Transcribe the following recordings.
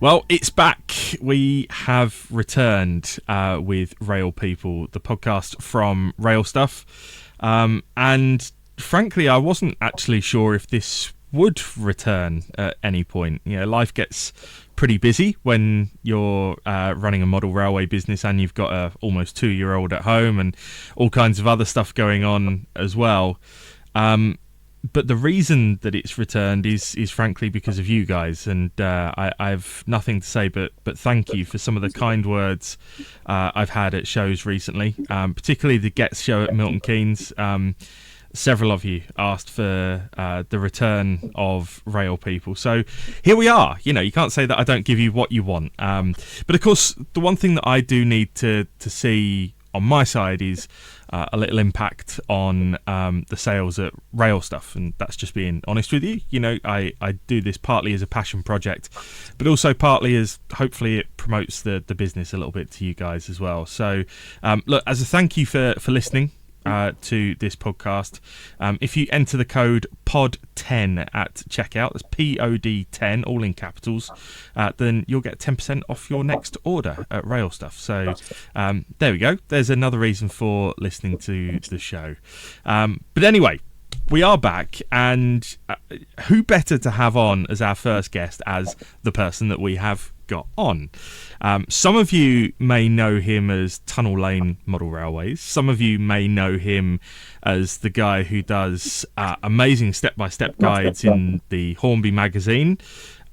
Well, it's back. We have returned with RAILpeople, the podcast from RailStuff. And frankly, I wasn't actually sure if this would return at any point. You know, life gets pretty busy when you're running a model railway business and you've got a almost 2-year-old at home and all kinds of other stuff going on as well. But the reason that it's returned is frankly because of you guys, and I have nothing to say but thank you for some of the kind words I've had at shows recently, particularly the Gets show at Milton Keynes. Several of you asked for the return of RAILpeople, so here we are. You know, you can't say that I don't give you what you want, but of course the one thing that I do need to see on my side is a little impact on the sales at RailStuff, and that's just being honest with you. You know, I do this partly as a passion project, but also partly as hopefully it promotes the business a little bit to you guys as well. So look, as a thank you for listening to this podcast, if you enter the code POD10 at checkout, that's POD10, all in capitals, then you'll get 10% off your next order at RailStuff. So there we go. There's another reason for listening to the show. But anyway, we are back, and who better to have on as our first guest as the person that we have got on. Some of you may know him as Tunnel Lane Model Railways. Some of you may know him as the guy who does amazing step-by-step guides in the Hornby magazine.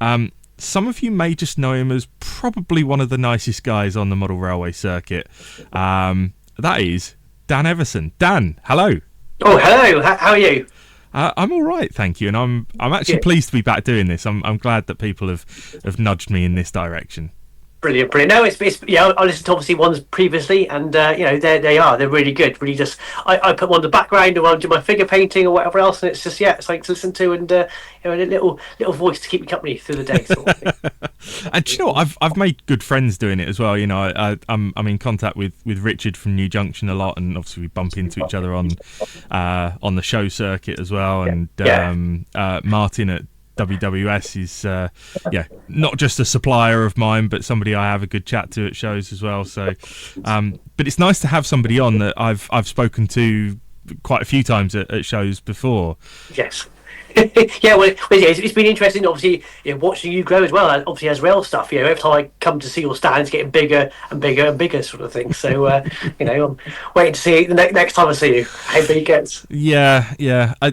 Some of you may just know him as probably one of the nicest guys on the model railway circuit. That is Dan Evason. Dan, hello. Oh, hello. How are you? I'm all right, thank you, and I'm actually pleased to be back doing this. I'm glad that people have nudged me in this direction. Brilliant. No, it's I listened to obviously ones previously, and they're really good. Really, just I put one in the background and I do my figure painting or whatever else, and it's just it's like to listen to, and a little voice to keep me company through the day. Sort of thing. And do you know what? I've made good friends doing it as well. You know, I'm in contact with Richard from New Junction a lot, and obviously we bump into each other on the show circuit as well, and Martin at WWS is not just a supplier of mine, but somebody I have a good chat to at shows as well. So but it's nice to have somebody on that I've spoken to quite a few times at shows before. Yes. Yeah, well, it's been interesting, obviously, watching you grow as well. Obviously, as RailStuff, every time I come to see your stands, getting bigger and bigger and bigger, sort of thing. So, I'm waiting to see the next time I see you how big it gets. Yeah. I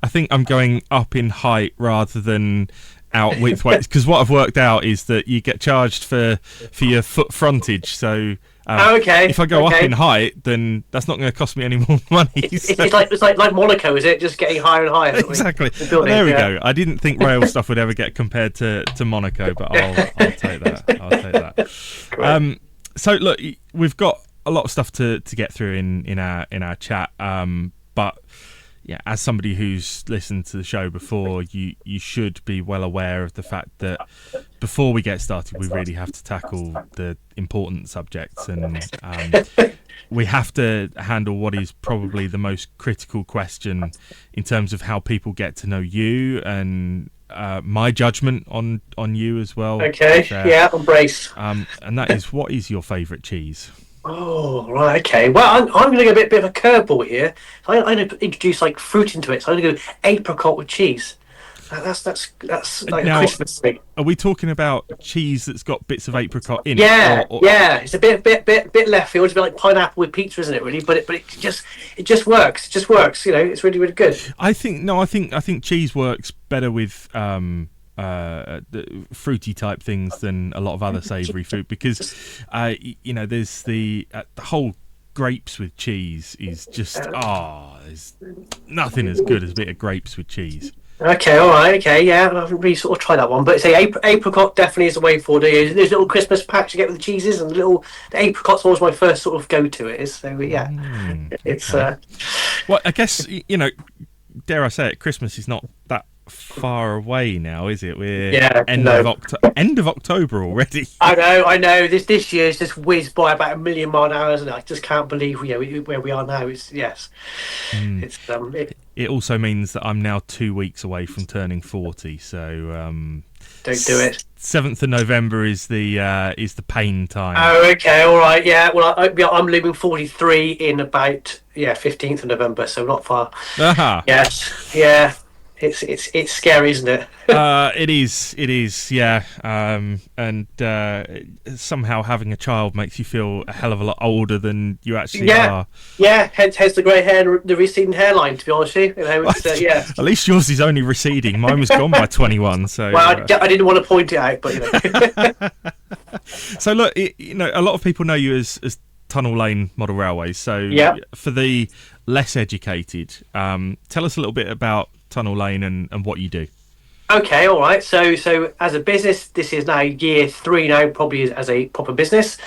think I'm going up in height rather than out width weights, because what I've worked out is that you get charged for your foot frontage. So. If I go up in height, then that's not going to cost me any more money. It's like Monaco, is it? Just getting higher and higher. Exactly. There we go. I didn't think RailStuff would ever get compared to Monaco, but I'll take that. So look, we've got a lot of stuff to get through in our chat, but yeah, as somebody who's listened to the show before, you should be well aware of the fact that before we get started, we really have to tackle the important subjects, and we have to handle what is probably the most critical question in terms of how people get to know you, and my judgment on you as well. Okay, embrace. And that is, what is your favourite cheese? Oh, right, okay. Well, I'm going to go a bit of a curveball here. I'm going to introduce fruit into it. So I'm going to go apricot with cheese. That's like now, a Christmas thing. Are we talking about cheese that's got bits of apricot in it? Or... Yeah. It's a bit left field. It's a bit like pineapple with pizza, isn't it? Really, but it just works. It just works. It's really, really good. I think cheese works better with the fruity type things than a lot of other savoury food, because there's the whole grapes with cheese is just there's nothing as good as a bit of grapes with cheese. Okay, all right, okay, yeah, I haven't really sort of tried that one, but apricot definitely is the way forward. There's little Christmas packs you get with the cheeses, and the apricot's always my first sort of go-to. It is, so yeah, it's. Okay. Well, I guess dare I say it, Christmas is not that far away now, is it? We're end of October already. I know. This year's just whizzed by about 1 million mile an hour, and I just can't believe where we are now. It also means that I'm now 2 weeks away from turning 40, so Don't do it. 7th of November is the pain time. Oh, okay, all right, yeah. Well, I'm leaving 43 in about 15th of November, so not far. Aha. Yes, yeah. It's scary, isn't it? It is, yeah. And somehow having a child makes you feel a hell of a lot older than you actually are. Yeah. Hence the grey hair and the receding hairline. To be honest with you, yeah. At least yours is only receding. Mine was gone by 21. So well, I didn't want to point it out, but So look, a lot of people know you as Tunnel Lane Model Railways. So for the less educated, tell us a little bit about Tunnel Lane and what you do. Okay, all right. So as a business, this is now year 3 now, probably as a proper business.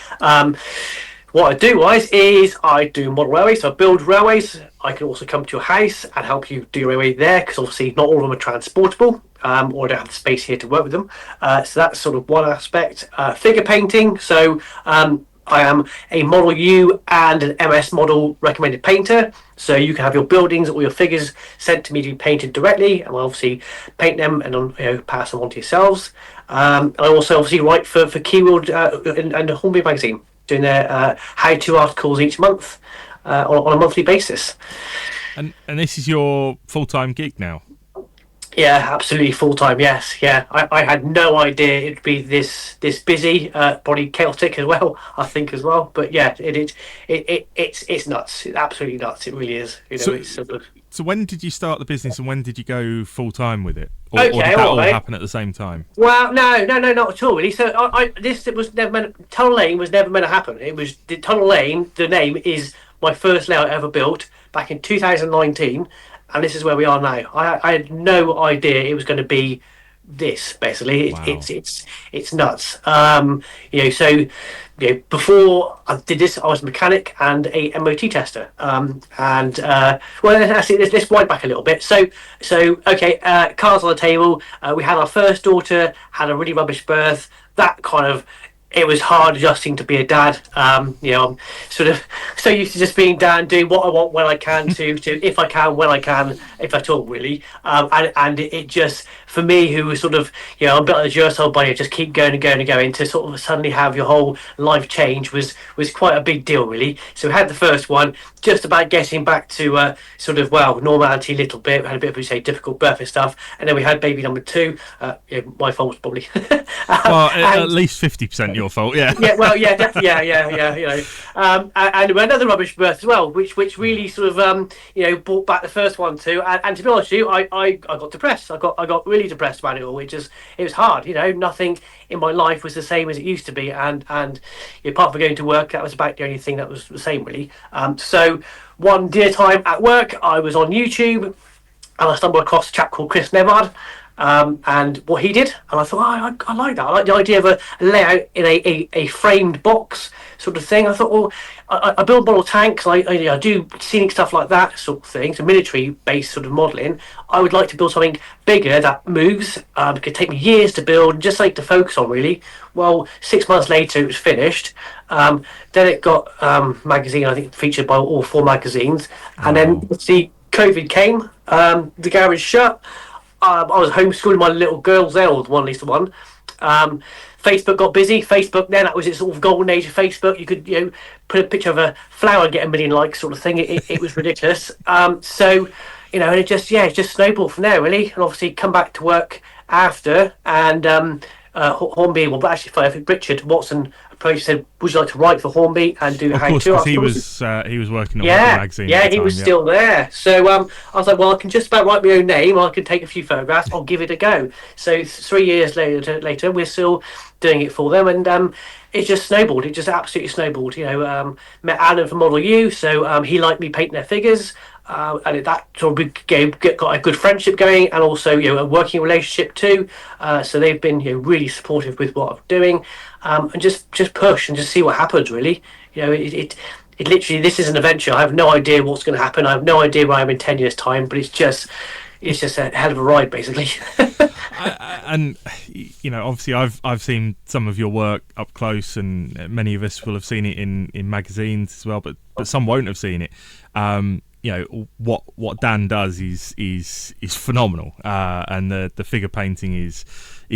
What I do is I do model railways, so I build railways. I can also come to your house and help you do your railway there, because obviously not all of them are transportable, or I don't have the space here to work with them. So that's sort of one aspect. Figure painting. So I am a Model U and an MS model recommended painter. So you can have your buildings or your figures sent to me to be painted directly, and I'll obviously paint them and pass them on to yourselves. I also obviously write for Keyworld and Hornby magazine, doing their how-to articles each month on a monthly basis. And this is your full-time gig now? Yeah, absolutely full time. Yes, yeah. I had no idea it'd be this busy, probably chaotic as well. I think as well, but yeah, it's nuts. It's absolutely nuts. It really is. It's sort of. So when did you start the business, and when did you go full time with it, or okay, did that all happen at the same time? Well, no, not at all, really. So it was never meant. Tunnel Lane was never meant to happen. It was the Tunnel Lane. The name is my first layout ever built back in 2019. And this is where we are now. I had no idea it was going to be this. Basically, wow. It's nuts. So before I did this, I was a mechanic and a MOT tester. Let's wind back a little bit. So cars on the table. We had our first daughter, had a really rubbish birth. That kind of. It was hard adjusting to be a dad. I'm sort of so used to just being dad and doing what I want when I can to if I can, when I can, if at all, really. And it just, for me, who was sort of, I'm a bit like a Duracell bunny, just keep going and going and going, to sort of suddenly have your whole life change was quite a big deal, really. So we had the first one, just about getting back to normality a little bit. We had a bit of, difficult birth and stuff. And then we had baby number 2. My fault was probably. At least 50% your fault, yeah. Definitely, yeah. And another rubbish birth as well, which really sort of brought back the first one too. And to be honest with you, I got depressed. I got really depressed about it all. It was hard. Nothing in my life was the same as it used to be. And apart from going to work, that was about the only thing that was the same, really. So one dear time at work, I was on YouTube, and I stumbled across a chap called Chris Nevard. And what he did, and I thought, I like that. I like the idea of a layout in a framed box sort of thing. I thought, well, I build model tanks, I do scenic stuff like that sort of thing, so military-based sort of modelling. I would like to build something bigger that moves. It could take me years to build, just like to focus on, really. Well, 6 months later, it was finished. Then it got magazine, I think, featured by all 4 magazines. And then, COVID came, the garage shut. I was homeschooling my little girls there, or at least the one. Facebook got busy. Facebook then, that was its sort of golden age of Facebook. You could put a picture of a flower and get 1 million likes, sort of thing. It was ridiculous. And it just snowballed from there, really. And obviously come back to work after, and Hornby, well, actually, I think Richard Watson approached, said, "Would you like to write for Hornby and do how-to?" He was working on the magazine. Yeah, he was still there. So I was like, well, I can just about write my own name. I can take a few photographs. I'll give it a go. So 3 years later, we're still doing it for them, and it just snowballed. It just absolutely snowballed. Met Alan from Model U, so he liked me painting their figures. And that sort of got a good friendship going, and also a working relationship too. So they've been really supportive with what I'm doing, and just push and just see what happens. Really, it literally, this is an adventure. I have no idea what's going to happen. I have no idea where I'm in 10 years' time, but it's just a hell of a ride, basically. Obviously, I've seen some of your work up close, and many of us will have seen it in magazines as well, but some won't have seen it. what Dan does is phenomenal, and the figure painting is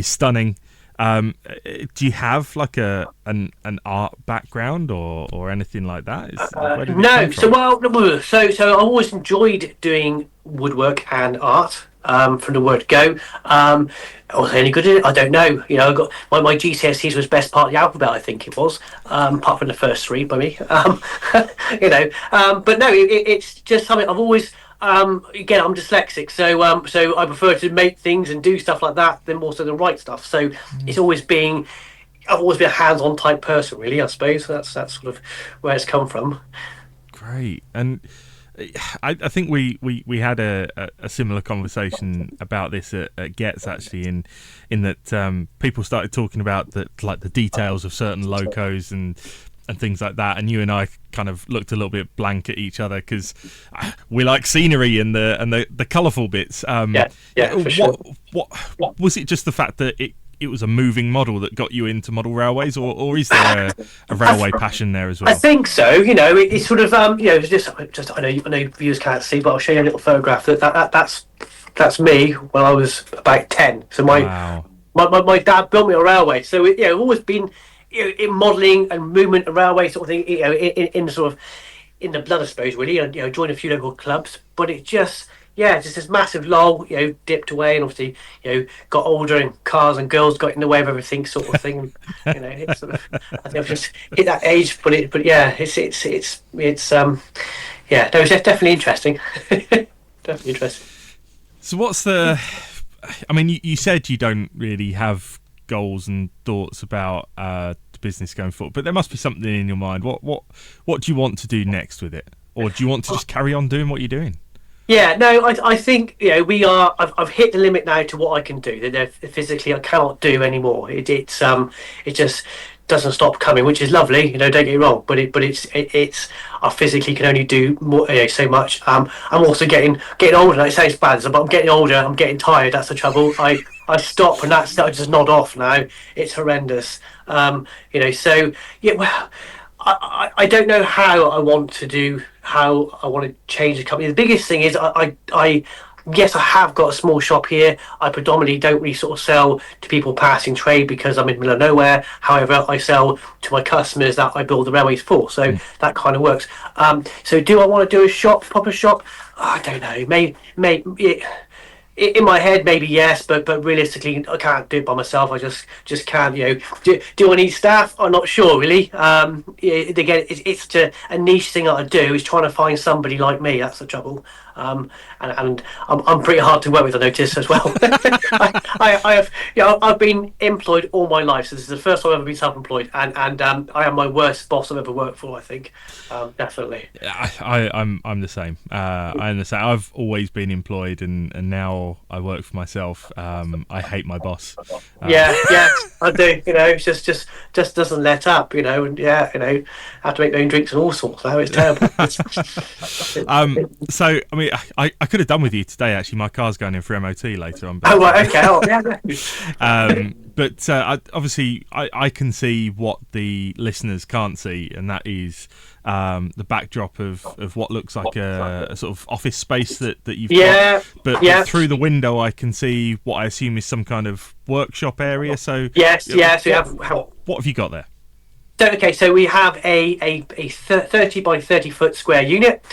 stunning. Do you have like an art background or anything like that? Where did it No, come from? so I always enjoyed doing woodwork and art. From the word go. Was I any good at it? I don't know. I got my GCSEs was best part of the alphabet, I think it was. Apart from the first three by me. But no, it's just something I've always. Again, I'm dyslexic, so I prefer to make things and do stuff like that than more so than write stuff. So it's always been. I've always been a hands-on type person, really. I suppose that's sort of where it's come from. Great. And I think we had a similar conversation about this at Getz, actually, in that people started talking about the details of certain locos and things like that, and you and I kind of looked a little bit blank at each other because we like scenery and the colourful bits. For sure. What was it? Just the fact that it was a moving model that got you into model railways, or is there a railway passion there as well? I think so. It's sort of it's just I know viewers can't see, but I'll show you a little photograph. That's me when I was about 10. So Wow. my dad built me a railway. So I've always been in modelling and movement and railway sort of thing. In sort of in the blood, I suppose. Really, and joined a few local clubs, but it just. Yeah, just this massive lull, dipped away, and obviously, got older, and cars and girls got in the way of everything, sort of thing. It's sort of, I think I've just hit that age, but yeah, it's yeah, no, it's definitely interesting, definitely interesting. So what's the? I mean, you said you don't really have goals and thoughts about the business going forward, but there must be something in your mind. What do you want to do next with it, or do you want to just carry on doing what you're doing? Yeah, no, I think we are. I've hit the limit now to what I can do. That physically I cannot do anymore. It just doesn't stop coming, which is lovely. Don't get me wrong, but it's I physically can only do more, so much. I'm also getting older. Now, it sounds bad, but I'm getting older. I'm getting tired. That's the trouble. I stop and I just nod off now. It's horrendous. So yeah, well. I don't know how I want to change the company. The biggest thing is yes, I have got a small shop here. I predominantly don't really sort of sell to people passing trade because I'm in the middle of nowhere. However, I sell to my customers that I build the railways for, so that kind of works. So do I want to do a proper shop? I don't know. Maybe in my head, maybe yes, but realistically, I can't do it by myself. I just can't. Do I need staff? I'm not sure really. Again, it's a niche thing that I do. Is trying to find somebody like me. That's the trouble. And I'm pretty hard to work with. I notice as well. I have, I've been employed all my life, so this is the first time I've ever been self-employed, and I am my worst boss I've ever worked for. I think, definitely. I'm the same. I'm the same. I've always been employed, and now I work for myself. I hate my boss. Yeah, I do. It's just doesn't let up. And I have to make my own drinks and all sorts. Now it's terrible. So I mean, I could have done with you today. Actually, my car's going in for MOT later on. Oh right, okay. Oh yeah. But obviously, I can see what the listeners can't see, and that is the backdrop of what looks like a sort of office space that you've got. But through the window, I can see what I assume is some kind of workshop area. So yes. What have you got there? So we have a 30 by 30 foot square unit.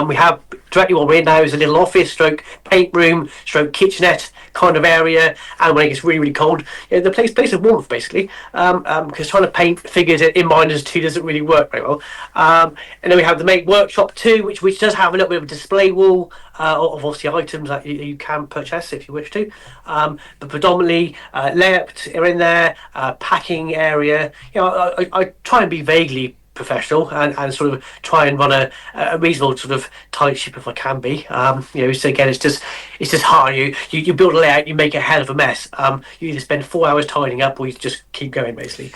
We have directly what we're in now is a little office stroke paint room stroke kitchenette kind of area, and when it gets really cold, the place of warmth basically, because trying to paint figures in -2 doesn't really work very well. And then we have the main workshop too, which does have a little bit of a display wall of obviously items that you can purchase if you wish to, but predominantly layouts are in there, packing area. I try and be vaguely professional and sort of try and run a reasonable sort of tight ship if I can be. So again, it's just hard. You build a layout, you make a hell of a mess. You either spend 4 hours tidying up or you just keep going basically.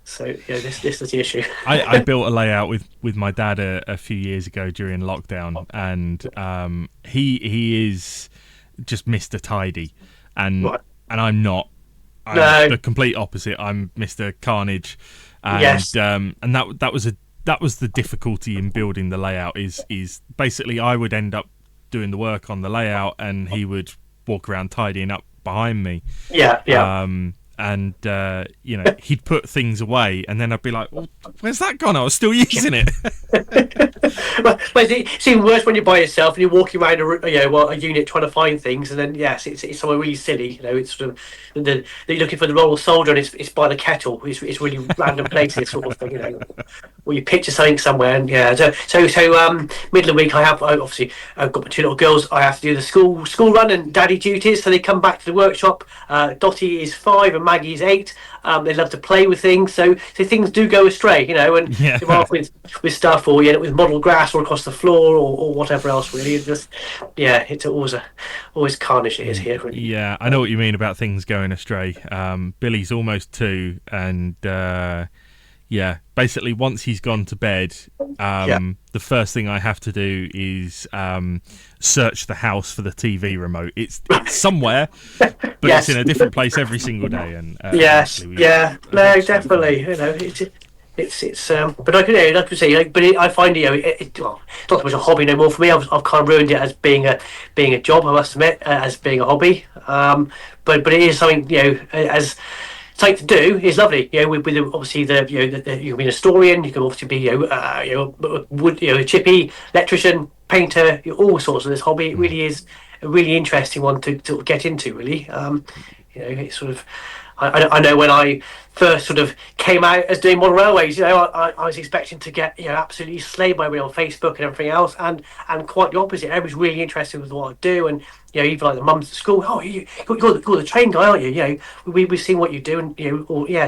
So this is the issue. I built a layout with my dad a few years ago during lockdown, and he is just Mr. Tidy, and I'm not. I'm the complete opposite. I'm Mr. Carnage, and yes. And that was that was the difficulty in building the layout. Is basically I would end up doing the work on the layout, and he would walk around tidying up behind me. Yeah. And he'd put things away, and then I'd be like, well, "Where's that gone? I was still using it." Well, it's even worse when you're by yourself and you're walking around a unit trying to find things, and then it's somewhere really silly. It's sort of you're looking for the roll of solder, and it's by the kettle. It's really random places, sort of thing. Or you picture something somewhere, and So middle of the week, I've got my two little girls. I have to do the school run and daddy duties, so they come back to the workshop. Dottie is 5 and Maggie is 8. They love to play with things, so things do go astray, and involved with stuff, or with model grass or across the floor, or whatever else. Really, it's always carnage. It is here. Really. Yeah, I know what you mean about things going astray. Billy's almost 2, and basically once he's gone to bed, the first thing I have to do is search the house for the TV remote. It's somewhere, but it's in a different place every single day. And definitely. It's but I could say, but I find it's not so much a hobby no more for me. I've kind of ruined it as being a job, I must admit, as being a hobby. But it is something as something to do. Is lovely. With obviously you can be an historian. You can obviously be a chippy, electrician, painter, all sorts of this hobby. It really is a really interesting one to sort of get into. Really, it's sort of. I know when I first sort of came out as doing model railways, I was expecting to get absolutely slayed by me on Facebook and everything else, and quite the opposite. Everybody's really interested with what I do, and even like the mums at school. Oh, you're the train guy, aren't you? We've seen what you do, and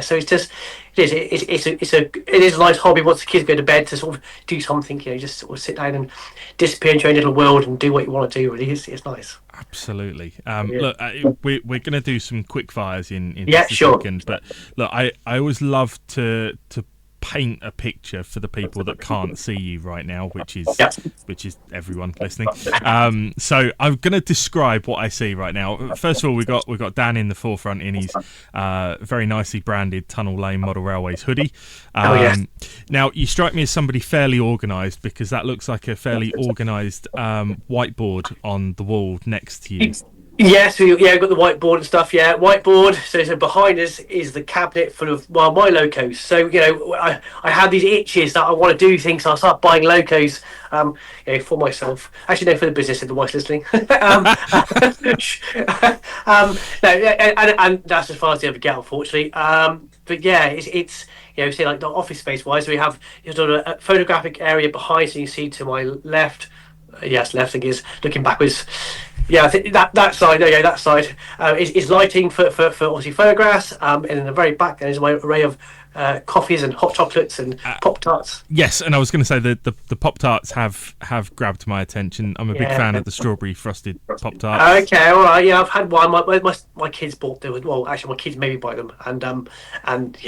So it's just it is a nice hobby once the kids go to bed to sort of do something. Just sort of sit down and disappear into your own little world and do what you want to do. Really, it's nice. Absolutely. Look, we're going to do some quick fires in just a second, but look, I always love to paint a picture for the people that can't see you right now, which is everyone listening. So I'm going to describe what I see right now. First of all, we've got Dan in the forefront in his very nicely branded Tunnel Lane Model Railways hoodie. Now, you strike me as somebody fairly organised, because that looks like a fairly organised whiteboard on the wall next to you. Yes, we've got the whiteboard and stuff. Whiteboard. So behind us is the cabinet full of my locos. So I have these itches that I want to do things. So I start buying locos for myself. Actually, no, for the business if the wife's listening. And that's as far as they ever get, unfortunately. But it's say like the office space wise, we have a photographic area behind, so you can see to my left. Yes, left, I think is looking backwards. I think that side. That side is lighting for obviously photographs. And in the very back there is my array of coffees and hot chocolates and Pop Tarts. Yes, and I was going to say that the Pop Tarts have grabbed my attention. I'm a big fan of the strawberry frosted Pop Tarts. Okay, all right. I've had one. My kids bought them. Well, actually, my kids maybe buy them, and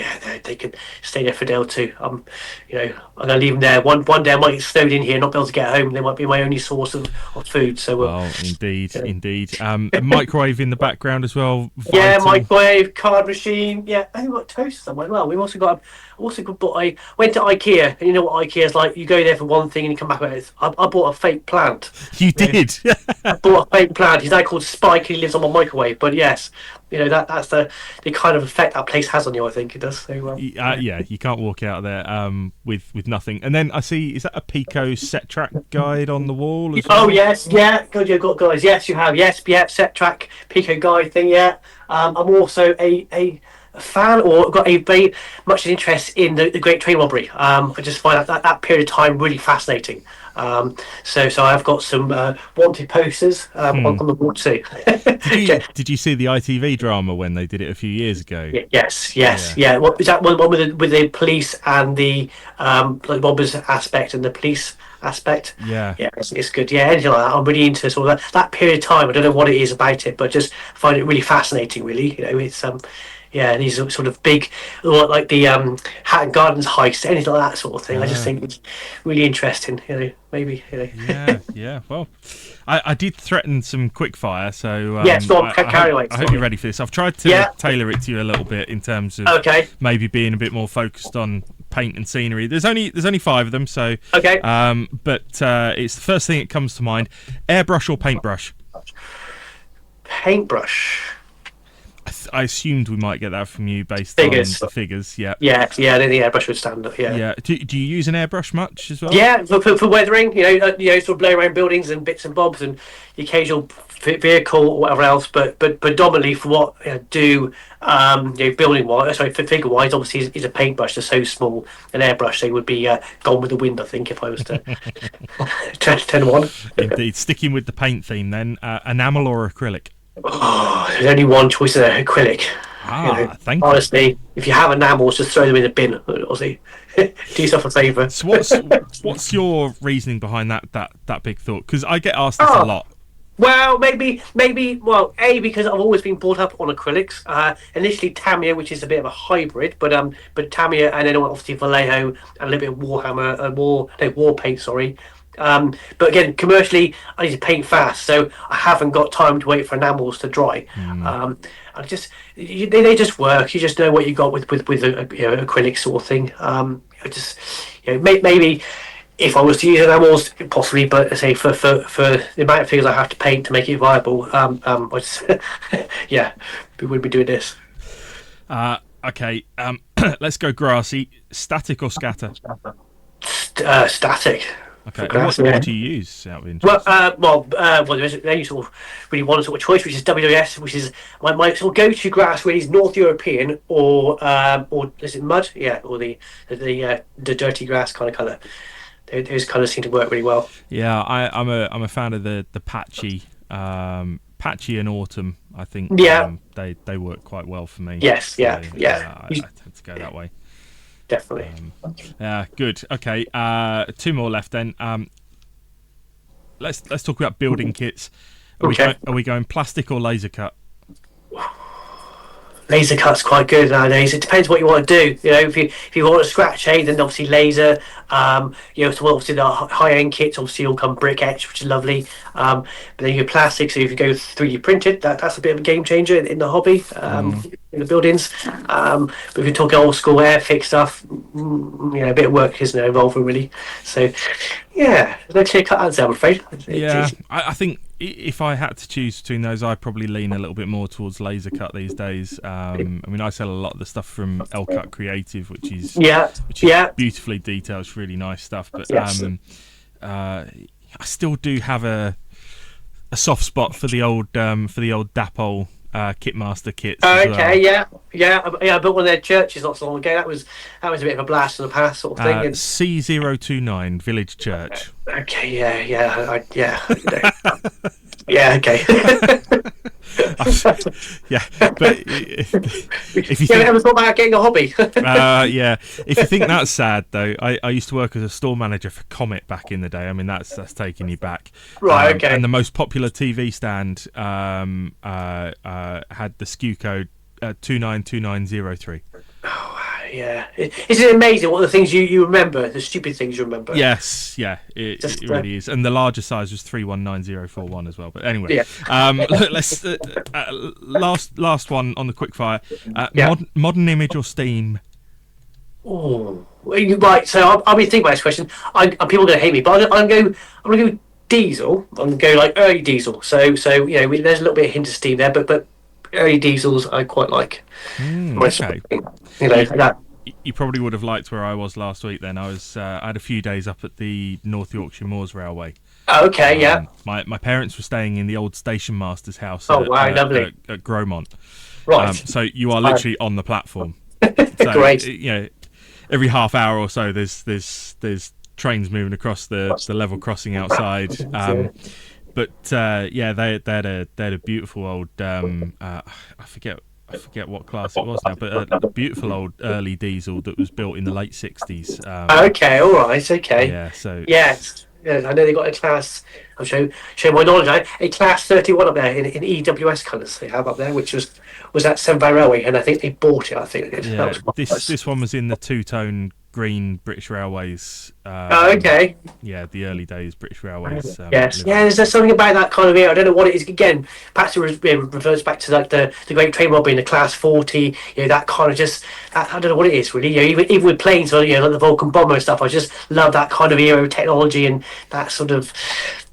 they can stay there for a day or two. I'm going to leave them there. One day I might get snowed in here, not be able to get home. They might be my only source of food. So, indeed. A microwave in the background as well. Vital. Yeah, microwave, card machine. Yeah, I think we've got toast somewhere as well. We've also got. I went to IKEA, and you know what IKEA is like. You go there for one thing and you come back with it. I bought a fake plant. You did? I bought a fake plant. He's now called Spike, and he lives on my microwave. But yes, that's the kind of effect that place has on you. I think it does. So, you can't walk out of there with nothing. And then I see, is that a Pico set track guide on the wall as well? Oh yes, God, you've got guys. Yes, you have. Yes, set track Pico guide thing. Yeah, I'm also a fan, or got a very much an interest in the Great Train Robbery. I just find that period of time really fascinating. So I've got some wanted posters on the wall too. Did you see the ITV drama when they did it a few years ago? Yes. What is that one with the police and the robbers aspect and the police aspect? Yeah, it's good. Yeah, anything like that. I'm really into sort of that period of time. I don't know what it is about it, but just find it really fascinating. Really, it's these are sort of big, like the Hatton Gardens heist, anything like that sort of thing. I just think it's really interesting. Maybe. Yeah. Well, I did threaten some quick fire, so carry away. I hope you're ready for this. I've tried to tailor it to you a little bit in terms of maybe being a bit more focused on paint and scenery. There's only 5 of them, so Okay. but it's the first thing that comes to mind. Airbrush or paintbrush? Paintbrush. I assumed we might get that from you based Figures. on the figures. Yeah. Yeah. I think the airbrush would stand up. Yeah. Yeah. Do you use an airbrush much as well? Yeah, for weathering, sort of blow around buildings and bits and bobs and the occasional vehicle or whatever else. But predominantly for what I do, building wise, for figure wise, obviously is a paintbrush. They're so small, an airbrush they would be gone with the wind. I think if I was to turn one. Indeed. Sticking with the paint theme, then enamel or acrylic? Oh, there's only one choice there, acrylic. Thank you. Honestly, if you have enamels, just throw them in the bin. Honestly, do yourself a favour. So what's your reasoning behind that big thought? Because I get asked this a lot. Well, maybe. Well, because I've always been brought up on acrylics. Initially Tamiya, which is a bit of a hybrid, but Tamiya, and then obviously Vallejo and a little bit of Warhammer, war paint. Sorry. But again, commercially, I need to paint fast, so I haven't got time to wait for enamels to dry. They just work. You just know what you got with acrylic sort of thing. Maybe if I was to use enamels, possibly, but I say for the amount of figures I have to paint to make it viable, we wouldn't be doing this. Okay. Let's go grassy. Static or scatter? Static. Okay. What do you use out of interest? There's only sort of really one sort of choice, which is WWS, which is my sort of go-to grass, really is North European or is it mud? Yeah, or the dirty grass kind of colour. Those colours seem to work really well. Yeah, I'm a fan of the patchy and autumn. I think they work quite well for me. Yes, so, yeah. I tend to go that way. Definitely. Good. Okay. 2 more left then. Let's talk about building kits. Are we going plastic or laser cut? Laser cut's quite good nowadays. It depends what you want to do. If you want to scratch, then obviously laser. So obviously the high end kits obviously all come brick etch, which is lovely. But then you have plastic. So if you go 3D printed, that's a bit of a game changer in the hobby, in the buildings. But if you're talking old school airfix stuff, a bit of work isn't involved really. So yeah, there's no clear cut answer, I'm afraid. I think if I had to choose between those, I'd probably lean a little bit more towards laser cut these days. I sell a lot of the stuff from Cut Creative, which is beautifully detailed. It's really nice stuff. But I still do have a soft spot for the old Dapol Kitmaster kits. Okay, I built one of their churches not so long ago. That was a bit of a blast from the past sort of thing. C029 Village Church. Okay, yeah, okay. But if you ever thought about getting a hobby? If you think that's sad though, I used to work as a store manager for Comet back in the day. I mean that's taking you back. Right, okay. And the most popular TV stand had the SKU code 292903. Oh, yeah. Isn't it amazing what the things you remember, the stupid things you remember? Yes, it really is. And the larger size was 319041 as well. But anyway, let's last one on the quickfire. Modern Image or Steam? Oh, right. So I'll be thinking about this question. People are going to hate me, but I'm going to go diesel. I'm going to go like early diesel. So there's a little bit of hint of Steam there, but early diesels I quite like. Okay. That. You probably would have liked where I was last week. Then I had a few days up at the North Yorkshire Moors Railway. Oh, okay, yeah. My parents were staying in the old station master's house. Lovely. At Gromont. Right. So you are literally on the platform. So, great. Every half hour or so, there's trains moving across the level crossing outside. But they had a beautiful old I forget what class it was now, but a beautiful old early diesel that was built in the late 60s. Okay, all right, okay. Yeah, so yes, I know they got a class. I'm showing my knowledge. A class 31 up there in EWS colours they have up there, which was at Seven Valley Railway, and I think they bought it. I think this one was in the two-tone green British Railways. Oh, okay. Yeah, the early days British Railways. Yes, living. yeah. There's something about that kind of era. I don't know what it is. Again, perhaps it refers back to like the Great Train Robbery in the Class 40. That kind of just I don't know what it is really. Even with planes, like the Vulcan bomber and stuff. I just love that kind of era of technology and that sort of.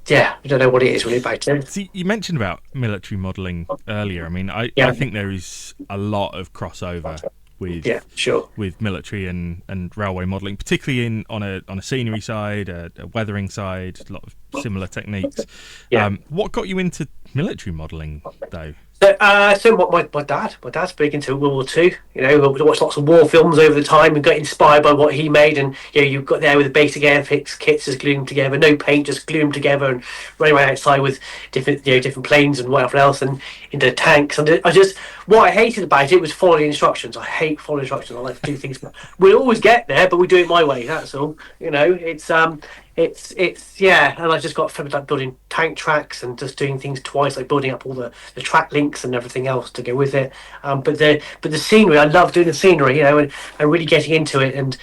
Yeah, I don't know what it is really about it. See, you mentioned about military modelling earlier. I mean, I think there is a lot of crossover with sure. with military and railway modelling, particularly on a scenery side, a weathering side, a lot of similar techniques. What got you into military modelling, though? So my dad's big into World War Two. We watched lots of war films over the time and got inspired by what he made. And you've got there with the basic airfix kits just glued them together, no paint, just glue them together, and running around outside with different planes and whatever else, and into tanks. And what I hated about it was following instructions. I hate following instructions. I like to do things. We'll always get there, but we do it my way. That's all. It's and I just got fed with like building tank tracks and just doing things twice, like building up all the track links and everything else to go with it. But the scenery, I love doing the scenery, and really getting into it, and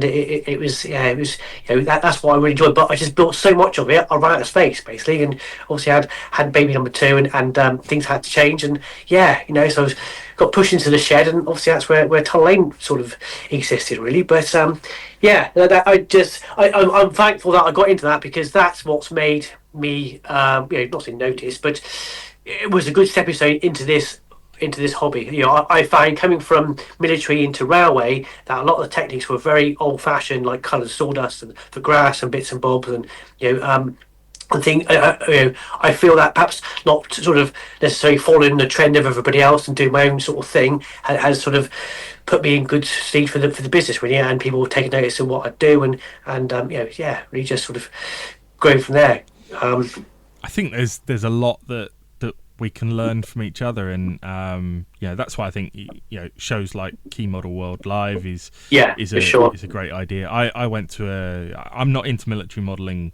it was that's what I really enjoyed. But I just built so much of it, I ran out of space basically, and obviously I had baby number 2, and things had to change, and so I was got pushed into the shed, and obviously that's where Tunnel Lane sort of existed really. But I'm thankful that I got into that, because that's what's made me not in notice, but it was a good stepping stone into this hobby. I find coming from military into railway that a lot of the techniques were very old fashioned, like coloured sawdust and for grass and bits and bobs, and I think I feel that perhaps not sort of necessarily following the trend of everybody else and doing my own sort of thing has sort of put me in good stead for the business really, and people taking notice of what I do, and really just sort of growing from there. I think there's a lot that we can learn from each other, and that's why I think shows like Key Model World Live is a great idea. I went to I'm not into military modelling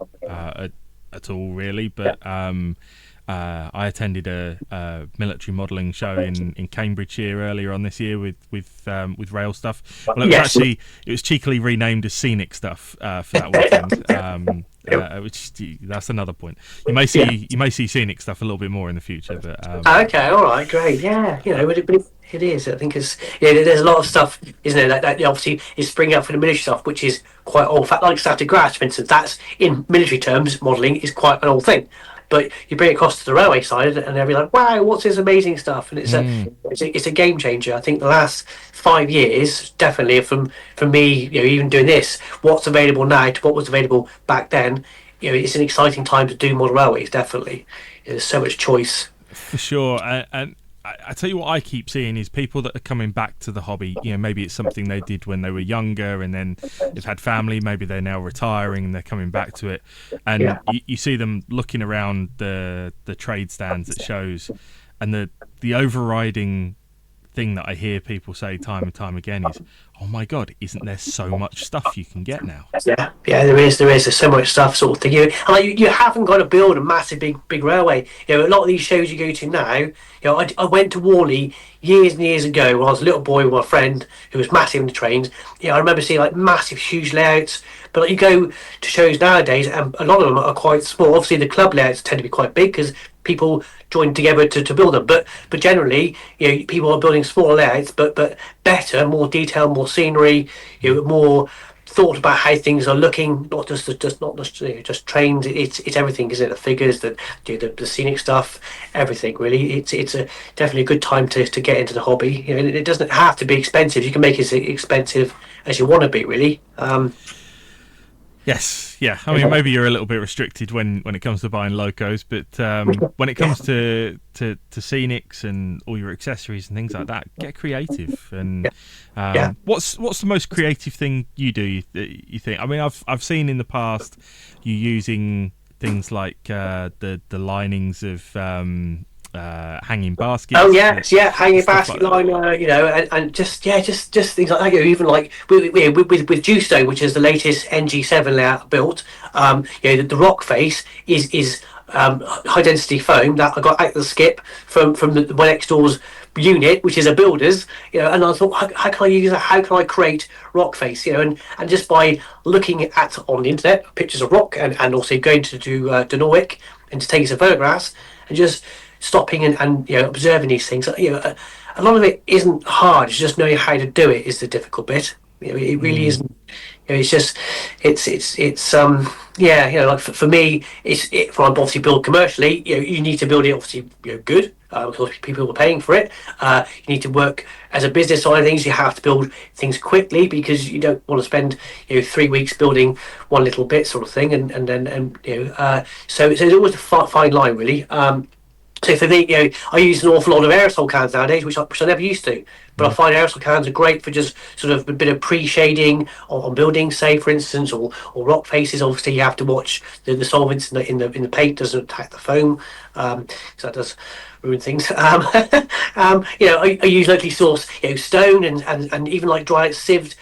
at all really, but I attended a military modelling show in Cambridgeshire earlier on this year with RailStuff. Well, it was cheekily renamed as Scenic Stuff for that weekend. Which that's another point. You may see Scenic Stuff a little bit more in the future, but okay, all right, great, but it is. I think there's a lot of stuff, isn't there? That obviously is springing up for the military stuff, which is quite old. Like static grass, for instance, that's in military terms, modelling is quite an old thing. But you bring it across to the railway side, and they'll be like, "Wow, what's this amazing stuff?" And it's a game changer. I think the last 5 years, definitely from me, even doing this, what's available now to what was available back then, it's an exciting time to do model railways. Definitely, there's so much choice. For sure, and I tell you what I keep seeing is people that are coming back to the hobby. Maybe it's something they did when they were younger, and then they've had family. Maybe they're now retiring and they're coming back to it. And you see them looking around the trade stands at shows, and the overriding thing that I hear people say time and time again is, "Oh my God, isn't there so much stuff you can get now?" Yeah, there is. There's so much stuff, sort of thing. You haven't got to build a massive big railway. A lot of these shows you go to now. I went to Worley years and years ago when I was a little boy with my friend who was massive into trains. I remember seeing like massive, huge layouts. But you go to shows nowadays, and a lot of them are quite small. Obviously, the club layouts tend to be quite big because people join together to build them. But generally, people are building smaller layouts, but better, more detail, more scenery, more thought about how things are looking. Not just trains. It's everything, isn't it? The figures, the scenic stuff, everything. Really, it's definitely a good time to get into the hobby. It doesn't have to be expensive. You can make it as expensive as you want to be. Really. Yes, yeah. I mean, maybe you're a little bit restricted when it comes to buying locos, but when it comes to scenics and all your accessories and things like that, get creative. And what's the most creative thing you do? You think? I mean, I've seen in the past you using things like the linings of hanging baskets. Oh yes, hanging basket like liner, and just things like that. Even like with Justo, which is the latest NG7 layout built. The rock face is high density foam that I got out of the skip from my next door's unit, which is a builder's, and I thought, how can I use that? How can I create rock face, and just by looking at on the internet pictures of rock, and also going to do Norwich and just taking some photographs and just stopping and observing these things. A lot of it isn't hard. It's just knowing how to do it is the difficult bit. It really isn't. It's just, like for me, if I obviously build commercially, you need to build it obviously, good, because people are paying for it. You need to work as a business side of things. You have to build things quickly because you don't want to spend 3 weeks building one little bit sort of thing, and then so there's always a fine line really. So for me, I use an awful lot of aerosol cans nowadays, which I never used to. But I find aerosol cans are great for just sort of a bit of pre-shading on buildings, say for instance, or rock faces. Obviously, you have to watch the solvents in the paint doesn't attack the foam, so that does ruin things. I use locally sourced stone and even like dry sieved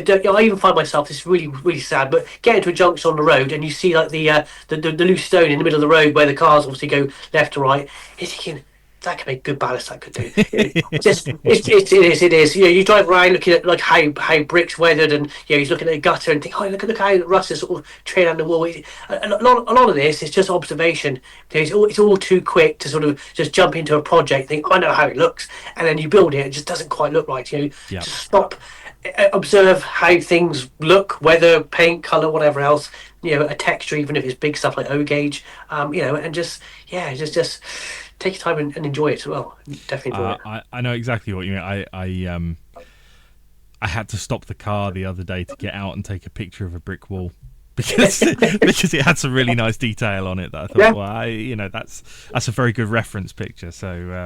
dirt. I even find myself, this is really really sad, but get into a junction on the road and you see like the loose stone in the middle of the road where the cars obviously go left to right. You're thinking, that could make good ballast. That could do. It is. You drive around looking at like how bricks weathered, and he's looking at a gutter and think, oh, look how rust is sort of trailing on the wall. A lot of this is just observation. It's all too quick to sort of just jump into a project, think, I know how it looks, and then you build it. It just doesn't quite look right. Just stop, observe how things look, weather, paint, color, whatever else. A texture, even if it's big stuff like O gauge. And just take your time and enjoy it as well. Definitely enjoy it. I know exactly what you mean. I had to stop the car the other day to get out and take a picture of a brick wall because it had some really nice detail on it that I thought, that's a very good reference picture. So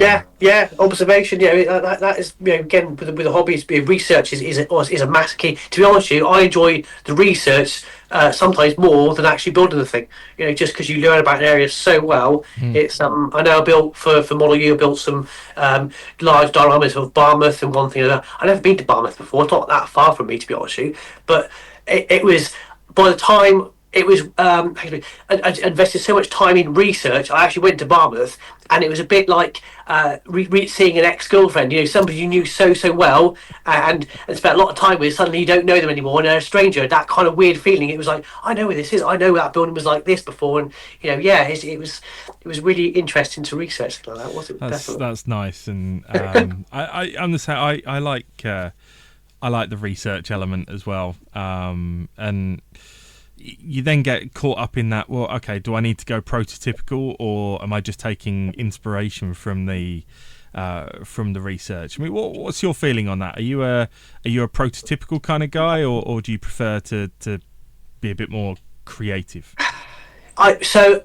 observation. That is again with the hobbies. Research is a massive key. To be honest with you, I enjoy the research sometimes more than actually building the thing. Just because you learn about an area so well. It's I know I built for Model U. I built some large dioramas of Barmouth and one thing like that. I've never been to Barmouth before. It's not that far from me, to be honest with you, but it was. By the time it was, I invested so much time in research. I actually went to Barmouth, and it was a bit like seeing an ex-girlfriend. Somebody you knew so well, and spent a lot of time with. Suddenly, you don't know them anymore, and they're a stranger. That kind of weird feeling. It was like, I know where this is. I know that building was like this before, and it was really interesting to research things like that. Was it? That's nice, and I'm the same. I like the research element as well, and you then get caught up in that. Well, okay, do I need to go prototypical, or am I just taking inspiration from the research? I mean, what's your feeling on that? Are you a prototypical kind of guy, or do you prefer to be a bit more creative? So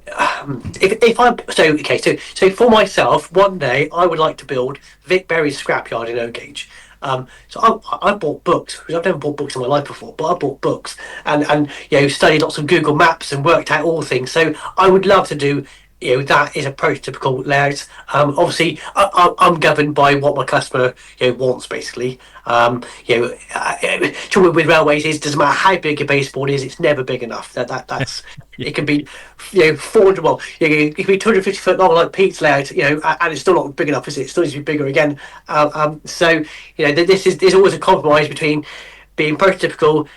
for myself, one day I would like to build Vic Berry's scrapyard in O gauge. So I bought books, because I've never bought books in my life before, but I bought books and studied lots of Google Maps and worked out all things. So I would love to do that is a prototypical layout. Obviously, I'm governed by what my customer wants, basically. Trouble with railways is, doesn't matter how big your baseboard is, it's never big enough. That's it can be 400. Well, it can be 250 foot long like Pete's layout, and it's still not big enough, is it? It still needs to be bigger again. So there's always a compromise between being prototypical,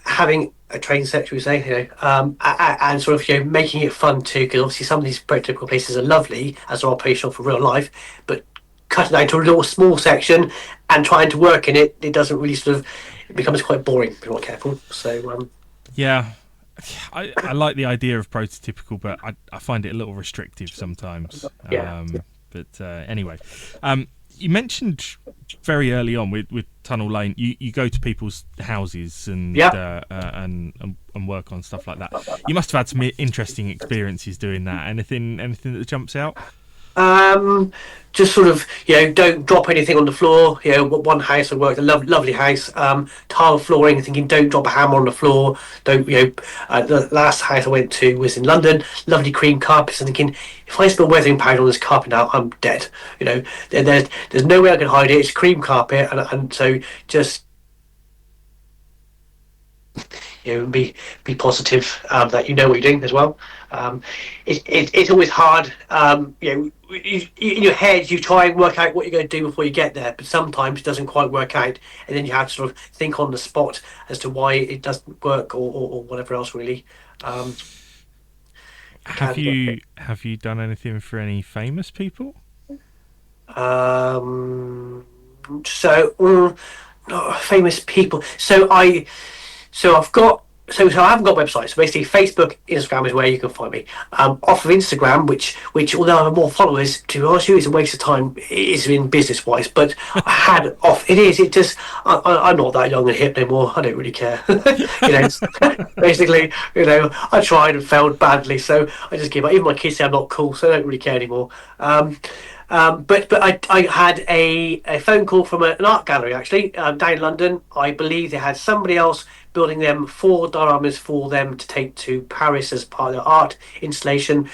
having a train set, we say, and sort of making it fun too, because obviously some of these prototypical places are lovely as they're operational for real life, but cutting down to a little small section and trying to work in it doesn't really it becomes quite boring if you're not careful. So I like the idea of prototypical, but I find it a little restrictive sometimes. But anyway, you mentioned very early on with Tunnel Lane, you go to people's houses and work on stuff like that. You must have had some interesting experiences doing that. Anything that jumps out? Just sort of don't drop anything on the floor. One house I worked, a lovely house, tile flooring, thinking don't drop a hammer on the floor. Don't the last house I went to was in London, lovely cream carpets, and thinking, if I spill weathering powder on this carpet now, I'm dead. There's no way I can hide it. It's cream carpet, and so just be positive, that you know what you're doing as well. It's always hard. In your head, you try and work out what you're going to do before you get there, but sometimes it doesn't quite work out, and then you have to sort of think on the spot as to why it doesn't work, or whatever else really. Um, Have you done anything for any famous people? um, so famous people. So I've got so I haven't got websites. So basically, Facebook, Instagram is where you can find me. Off of Instagram, which although I have more followers, to be honest with you, it's a waste of time. It is in business wise, but I had off. It is. It just. I'm not that young and hip anymore. I don't really care. Basically, I tried and failed badly, so I just give up. Even my kids say I'm not cool, so I don't really care anymore. But I had a phone call from an art gallery actually, down in London. I believe they had somebody else building them 4 dioramas for them to take to Paris as part of their art installation.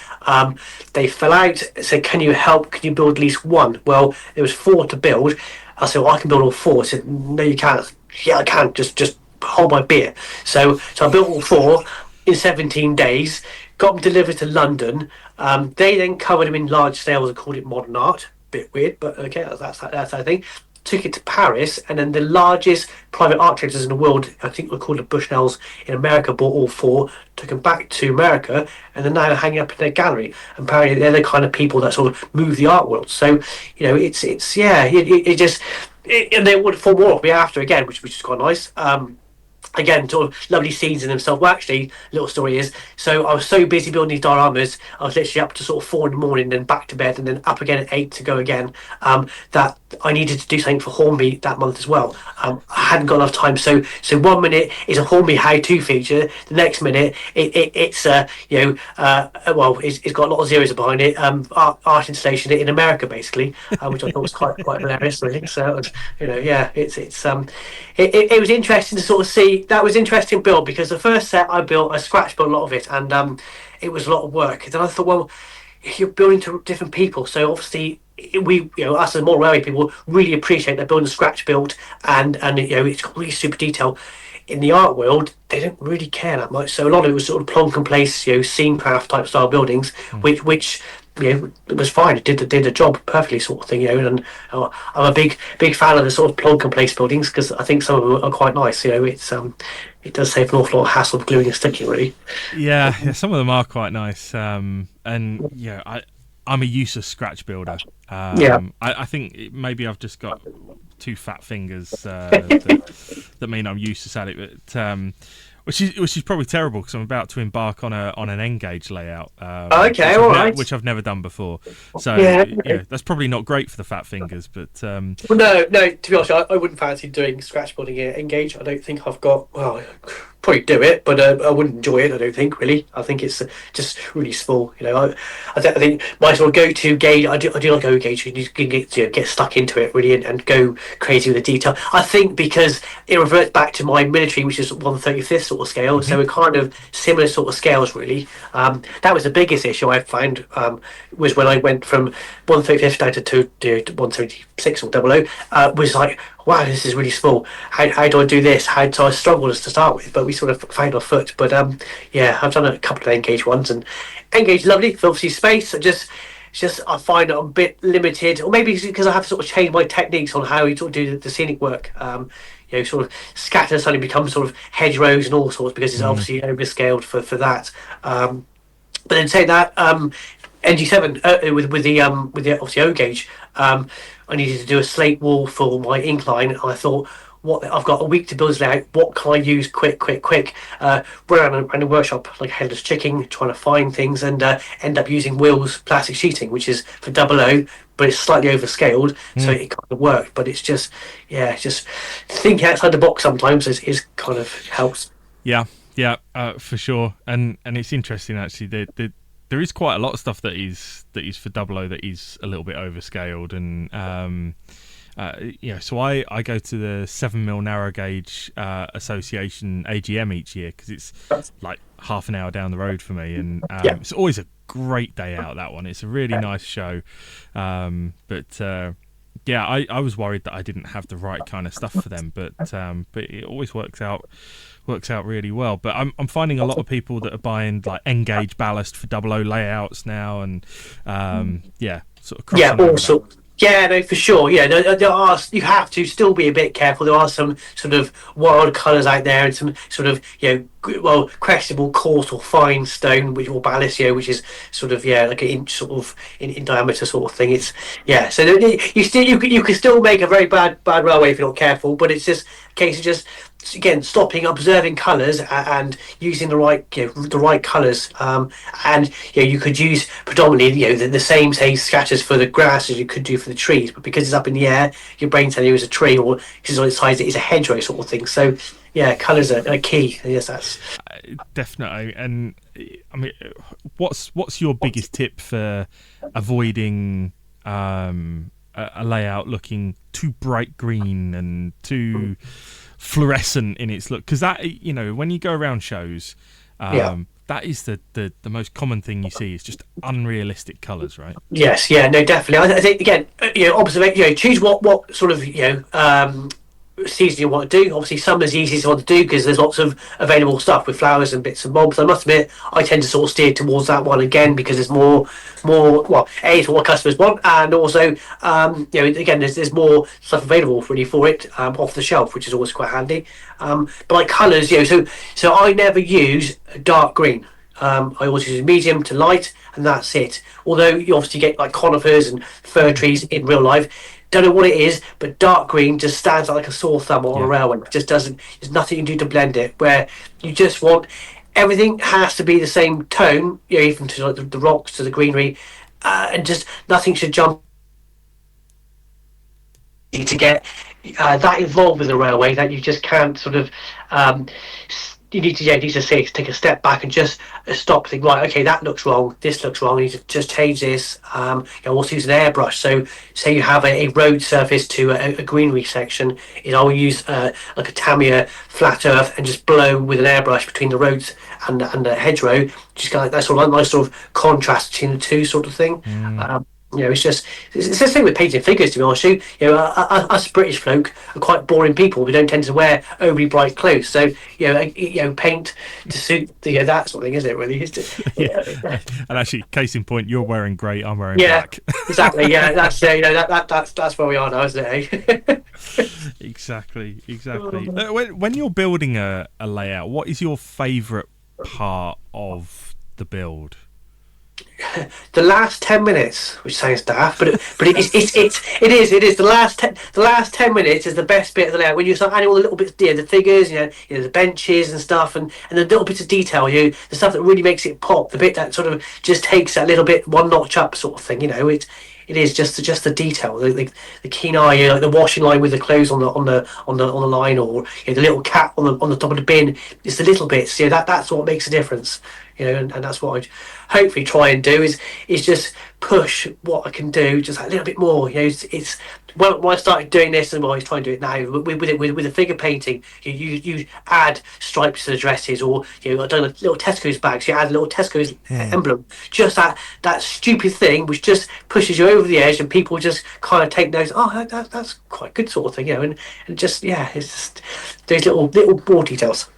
They fell out, said, "Can you help? Can you build at least one?" Well, there was 4 to build. I said, "Well, I can build all 4." I said, "No, you can't." "Yeah, I can. Just hold my beer." So I built all 4 in 17 days. Got them delivered to London. They then covered them in large scales and called it modern art. Bit weird, but okay, that's I think. Took it to Paris, and then the largest private art collectors in the world, I think they're called the Bushnells in America, bought all 4, took them back to America, and they're now hanging up in their gallery. And apparently, they're the kind of people that sort of move the art world. So, it's yeah, and they would form more of me after again, which is quite nice. Again, sort of lovely scenes in themselves. Well, actually, little story is, so I was so busy building these dioramas, I was literally up to sort of 4 in the morning, then back to bed, and then up again at 8 to go again. That I needed to do something for Hornby that month as well. I hadn't got enough time, so 1 minute is a Hornby how-to feature. The next minute, it's it's got a lot of zeros behind it. Art installation in America, basically, which I thought was quite hilarious, really. So it was interesting to sort of see. That was interesting build, because the first set I built, I scratch built a lot of it, and it was a lot of work. And then I thought, well, you're building to different people, so obviously us as more railway people really appreciate that building scratch built, and it's got really super detail. In the art world, they don't really care that much, so a lot of it was sort of plonk and place, scene craft type style buildings, which it was fine. It did the job perfectly, sort of thing. And I'm a big fan of the sort of plonk and place buildings, because I think some of them are quite nice. It does save an awful lot of hassle of gluing and sticking, really. Yeah, some of them are quite nice. I'm a useless scratch builder. I think maybe I've just got 2 fat fingers that mean I'm useless at it, but which is probably terrible, because I'm about to embark on an N-gauge layout. Okay, all right. Which I've never done before. So that's probably not great for the fat fingers. But well, no. To be honest, I wouldn't fancy doing scratch building at N-gauge. I don't think I've got. Well, probably do it, but I wouldn't enjoy it. I don't think, really. I think it's just really small. I think my sort of go-to gauge. I do like go gauge. You can get stuck into it really, and go crazy with the detail. I think because it reverts back to my military, which is 1/35 sort of scale. Mm-hmm. So we're kind of similar sort of scales, really. That was the biggest issue I found. Was when I went from 1/35 down to 176 or 00. Was like, wow, this is really small. How do I do this? So I struggled to start with, but we sort of found our foot. But I've done a couple of N-gauge ones, and N-gauge is lovely for obviously space. It's just I find it a bit limited, or maybe it's because I have to sort of change my techniques on how we sort of do the scenic work. Sort of scatter suddenly becomes sort of hedgerows and all sorts, because it's obviously overscaled for that. But then say that NG7 with the obviously O gauge, I needed to do a slate wall for my incline, and I thought, what, I've got a week to build this layout. What can I use quick? Run around a workshop like a headless chicken, trying to find things, and end up using Will's plastic sheeting, which is for 00, but it's slightly overscaled, so it kind of worked. But it's just thinking outside the box sometimes is kind of helps. Yeah, for sure. And it's interesting actually. There is quite a lot of stuff that is for 00 that is a little bit overscaled, and so I go to the 7mm narrow gauge association AGM each year, because it's like half an hour down the road for me, and it's always a great day out, that one. It's a really nice show, but I was worried that I didn't have the right kind of stuff for them, but it always works out works out really well. But I'm finding a lot of people that are buying like N-gauge ballast for 00 layouts now, and sort of crossing over also. that. Yeah, no, for sure. Yeah, there are. You have to still be a bit careful. There are some sort of wild colours out there, and some sort of questionable coarse or fine stone, or ballast, which is sort of like an inch sort of in diameter sort of thing. It's So you can still make a very bad railway if you're not careful. But it's just a case of just again stopping, observing colours, and using the right colours. And you could use predominantly the same say scatters for the grass as you could do for the trees, but because it's up in the air, your brain tells you it's a tree, or because on its sides it is a hedgerow sort of thing. So colours are key. Yes, that's definitely. And I mean, what's your biggest tip for avoiding a layout looking too bright green and too fluorescent in its look? Because that, when you go around shows, that is the most common thing you see, is just unrealistic colours, right? Yes, no, definitely. I think again, observation. Choose what sort of season you want to do. Obviously, summer's the easiest one to do because there's lots of available stuff with flowers and bits and bobs. I must admit, I tend to sort of steer towards that one again because there's more. Well, it's what customers want, and also, again, there's more stuff available really for it off the shelf, which is always quite handy. But like colours, so I never use dark green. I always use medium to light, and that's it. Although you obviously get like conifers and fir trees in real life. Don't know what it is, but dark green just stands out like a sore thumb on a railway. It just doesn't. There's nothing you can do to blend it. Where you just want everything has to be the same tone, even to like the rocks to the greenery, and just nothing should jump. To get that involved with the railway, that you just can't sort of. You need to say take a step back and just stop. Think, right, okay, that looks wrong. This looks wrong. You need to just change this. Also use an airbrush. So, say you have a road surface to a greenery section, I'll use like a Tamiya flat earth and just blow with an airbrush between the roads and the hedgerow. Just kind of like that sort of nice sort of contrast between the two sort of thing. It's the same with painting figures, to be honest with you. Us British folk are quite boring people. We don't tend to wear overly bright clothes, so paint to suit that sort of thing, isn't it? Really, And actually, case in point, you're wearing grey, I'm wearing black. Exactly. Yeah, that's where we are now, isn't it? Exactly. When you're building a layout, what is your favourite part of the build? The last 10 minutes, which sounds daft, but it is the last 10 minutes is the best bit of the layout, when you start adding all the little bits, the figures, the benches and stuff, and the little bits of detail, the stuff that really makes it pop, the bit that sort of just takes that little bit one notch up, sort of thing. It is just the detail, the keen eye, like the washing line with the clothes on the line, or the little cat on the top of the bin. It's the little bits, that's what makes a difference. And that's what I hopefully try and do is just push what I can do just a little bit more. It's when I started doing this, and I was trying to do it now with the figure painting. You add stripes to the dresses, or I've done a little Tesco's bags. You add a little Tesco's emblem. Just that stupid thing which just pushes you over the edge, and people just kind of take notice. Oh, that's quite good sort of thing, and just it's just those little more details.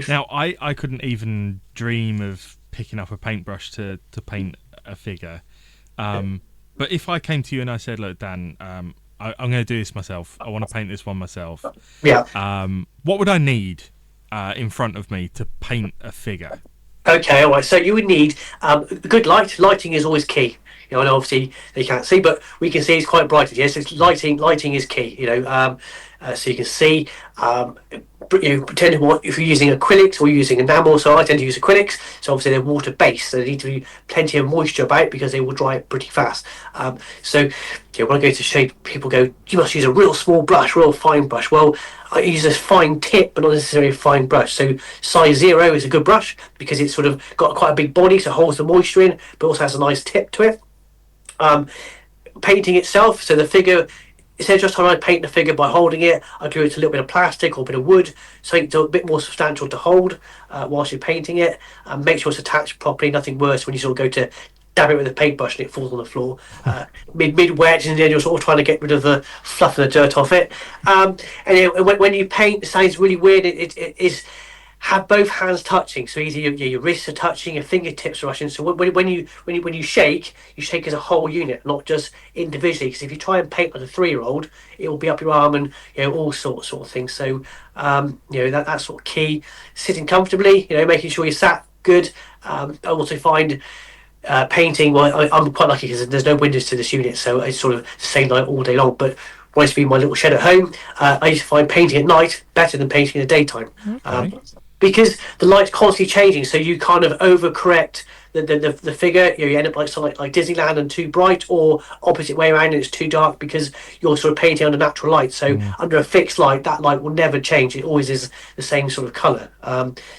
Now, I couldn't even dream of picking up a paintbrush to paint a figure. But if I came to you and I said, look, Dan, I'm going to do this myself. I want to paint this one myself. Yeah. What would I need in front of me to paint a figure? Okay, all right. So you would need good light. Lighting is always key. And obviously they can't see, but we can see it's quite bright. Yes, it's lighting is key. So you can see. Pretend if you're using acrylics or using enamel. So I tend to use acrylics. So obviously they're water based, so there need to be plenty of moisture about because they will dry pretty fast. So when I go to shape, people go, "You must use a real small brush, real fine brush." Well, I use a fine tip, but not necessarily a fine brush. So size 0 is a good brush because it's sort of got quite a big body, so it holds the moisture in, but also has a nice tip to it. Painting itself, so the figure, instead of just trying to paint the figure by holding it, I glue it to a little bit of plastic or a bit of wood, something a bit more substantial to hold whilst you're painting it. Make sure it's attached properly. Nothing worse when you sort of go to dab it with a paintbrush and it falls on the floor mid wet, and then you're sort of trying to get rid of the fluff and the dirt off it. And when you paint, it sounds really weird. It is. have both hands touching. So either your wrists are touching, your fingertips are touching. So when you shake as a whole unit, not just individually. Because if you try and paint like a 3-year-old, it will be up your arm and all sorts sort of things. So that's sort of key. Sitting comfortably, making sure you're sat good. I also find painting. Well, I'm quite lucky because there's no windows to this unit, so it's sort of the same light all day long. But when I used to be in my little shed at home, I used to find painting at night better than painting in the daytime. Okay. Because the light's constantly changing, so you kind of overcorrect the figure. You end up like something like Disneyland and too bright, or opposite way around and it's too dark because you're sort of painting under natural light. So under a fixed light, that light will never change. It always is the same sort of colour.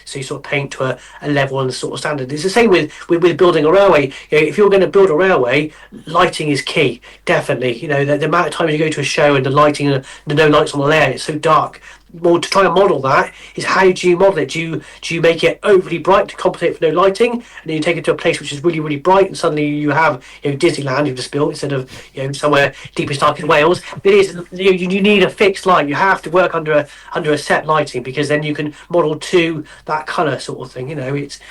So you sort of paint to a level and a sort of standard. It's the same with building a railway. If you're going to build a railway, lighting is key. Definitely. The amount of times you go to a show and the lighting and the no lights on the layout, it's so dark. Well, to try and model that is, how do you model it? Do you make it overly bright to compensate for no lighting, and then you take it to a place which is really, really bright, and suddenly you have Disneyland you've just built instead of somewhere deepest dark in Wales. It is you need a fixed light. You have to work under a set lighting, because then you can model to that colour sort of thing. It's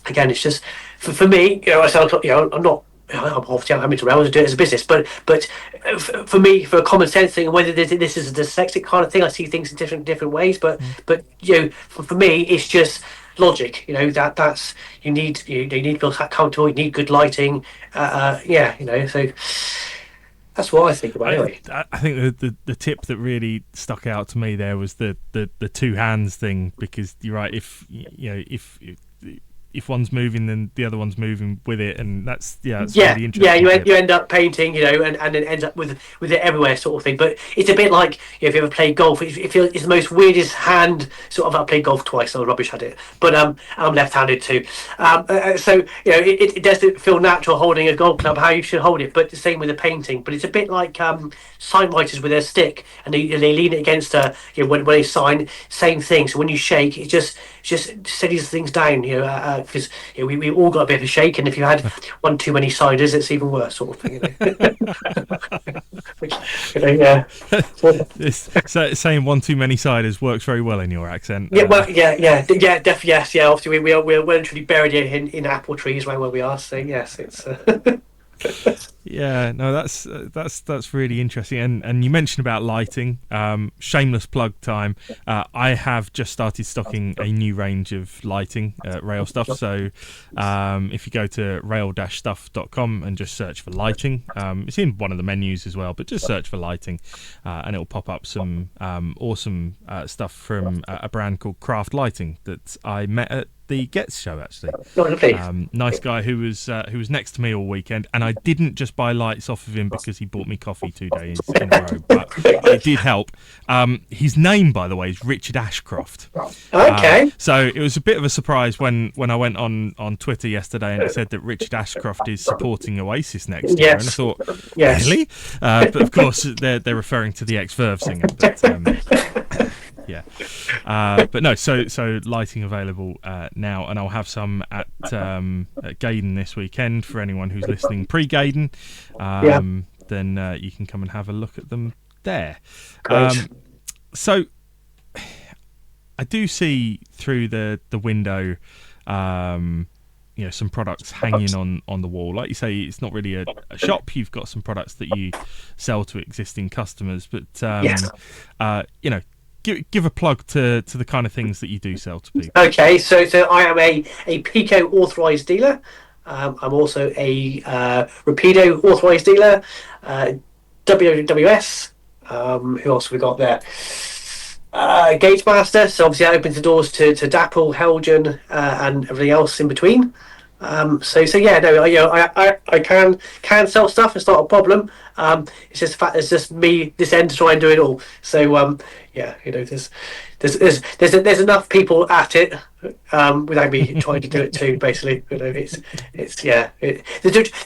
again, it's just for me. I sound I'm not. I'm into railways, I do it as a business, but for me, for a common sense thing, whether this is a dyslexic kind of thing, I see things in different ways. But for me, it's just logic. That's you need to feel comfortable. You need good lighting. So that's what I think about it. Anyway, I think the tip that really stuck out to me there was the two hands thing, because you're right. If one's moving, then the other one's moving with it, and that's really interesting. Yeah, you end up painting, and then ends up with it everywhere, sort of thing. But it's a bit like if you ever played golf, it's the most weirdest hand sort of. I played golf twice, so I was rubbish at it. But I'm left-handed too, so it doesn't feel natural holding a golf club how you should hold it. But the same with the painting. But it's a bit like sign writers with their stick, and they lean it against when they sign, same thing. So when you shake, it just steadies things down, because we all got a bit of a shake, and if you had one too many ciders, it's even worse, sort of thing. So saying one too many ciders works very well in your accent. Definitely, yes, yeah. Obviously, we're literally buried in apple trees around where we are. So yes, it's. Yeah, no, that's really interesting. And you mentioned about lighting. Shameless plug time. I have just started stocking a new range of lighting at RailStuff. So if you go to rail-stuff.com and just search for lighting, it's in one of the menus as well, but just search for lighting, and it'll pop up some awesome stuff from a brand called Craft Lighting that I met at the Gets show, actually. Nice guy who was next to me all weekend, and I didn't just buy lights off of him because he bought me coffee 2 days in a row, but it did help. His name, by the way, is Richard Ashcroft. Okay. So it was a bit of a surprise when I went on Twitter yesterday and it said that Richard Ashcroft is supporting Oasis next year, and I thought, really? But of course they're referring to the ex-Verve singer. But, yeah, but no. So lighting available now, and I'll have some at Gaydon this weekend for anyone who's listening pre-Gaydon. Then you can come and have a look at them there. So I do see through the window, some products hanging on the wall. Like you say, it's not really a shop. You've got some products that you sell to existing customers, but Give a plug to the kind of things that you do sell to people. Okay, so I am a Pico authorised dealer. I'm also a Rapido authorised dealer. WWS. Who else have we got there? Gauge Master. So obviously that opens the doors to Dapple, Helgen, and everything else in between. I can sell stuff. It's not a problem. It's just the fact there's just me this end to try and do it all. So there's enough people at it without me trying to do it too. Basically,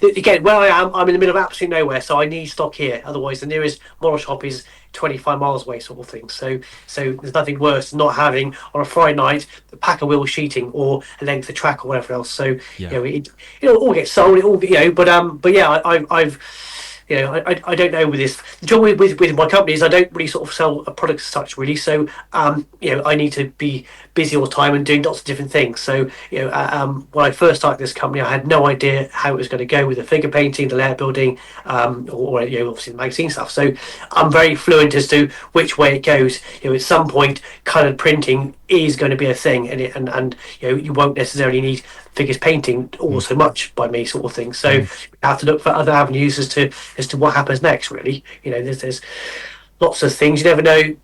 again, where I am, I'm in the middle of absolutely nowhere, so I need stock here. Otherwise, the nearest model shop is 25 miles away, sort of thing. So there's nothing worse than not having on a Friday night a pack of wheel sheeting or a length of track or whatever else. So it all gets sold. It all but I've I don't know with this. The trouble with my company is I don't really sort of sell a product as such really. So I need to be busy all the time and doing lots of different things. So when I first started this company, I had no idea how it was going to go with the figure painting, the layout building, or obviously the magazine stuff. So I'm very fluent as to which way it goes. At some point, coloured printing is going to be a thing, and you won't necessarily need figures painting all so much by me, sort of thing. So we have to look for other avenues as to what happens next. Really, there's lots of things. You never know.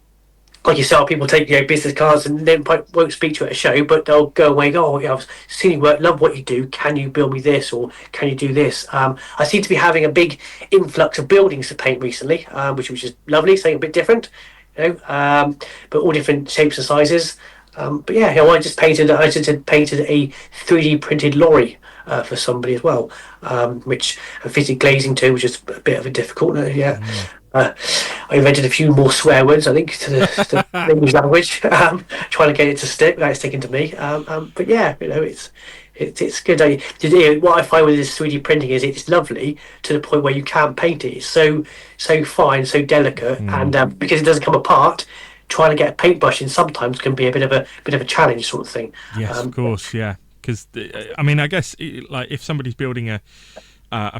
Like yourself, people take business cards and then won't speak to you at a show, but they'll go away and go, I've seen you work, love what you do, can you build me this, or can you do this? I seem to be having a big influx of buildings to paint recently, which is lovely, something a bit different, but all different shapes and sizes. But yeah, I just painted a 3D printed lorry for somebody as well, which I fitted glazing to, which is a bit of a difficult. I invented a few more swear words, I think, to the English language, trying to get it to stick without sticking to me. But yeah, it's good. What I find with this 3D printing is it's lovely to the point where you can't paint it. It's so fine, so delicate, and because it doesn't come apart, trying to get a paintbrush in sometimes can be a bit of a challenge, sort of thing. Yes, of course, yeah. Because I guess like if somebody's building a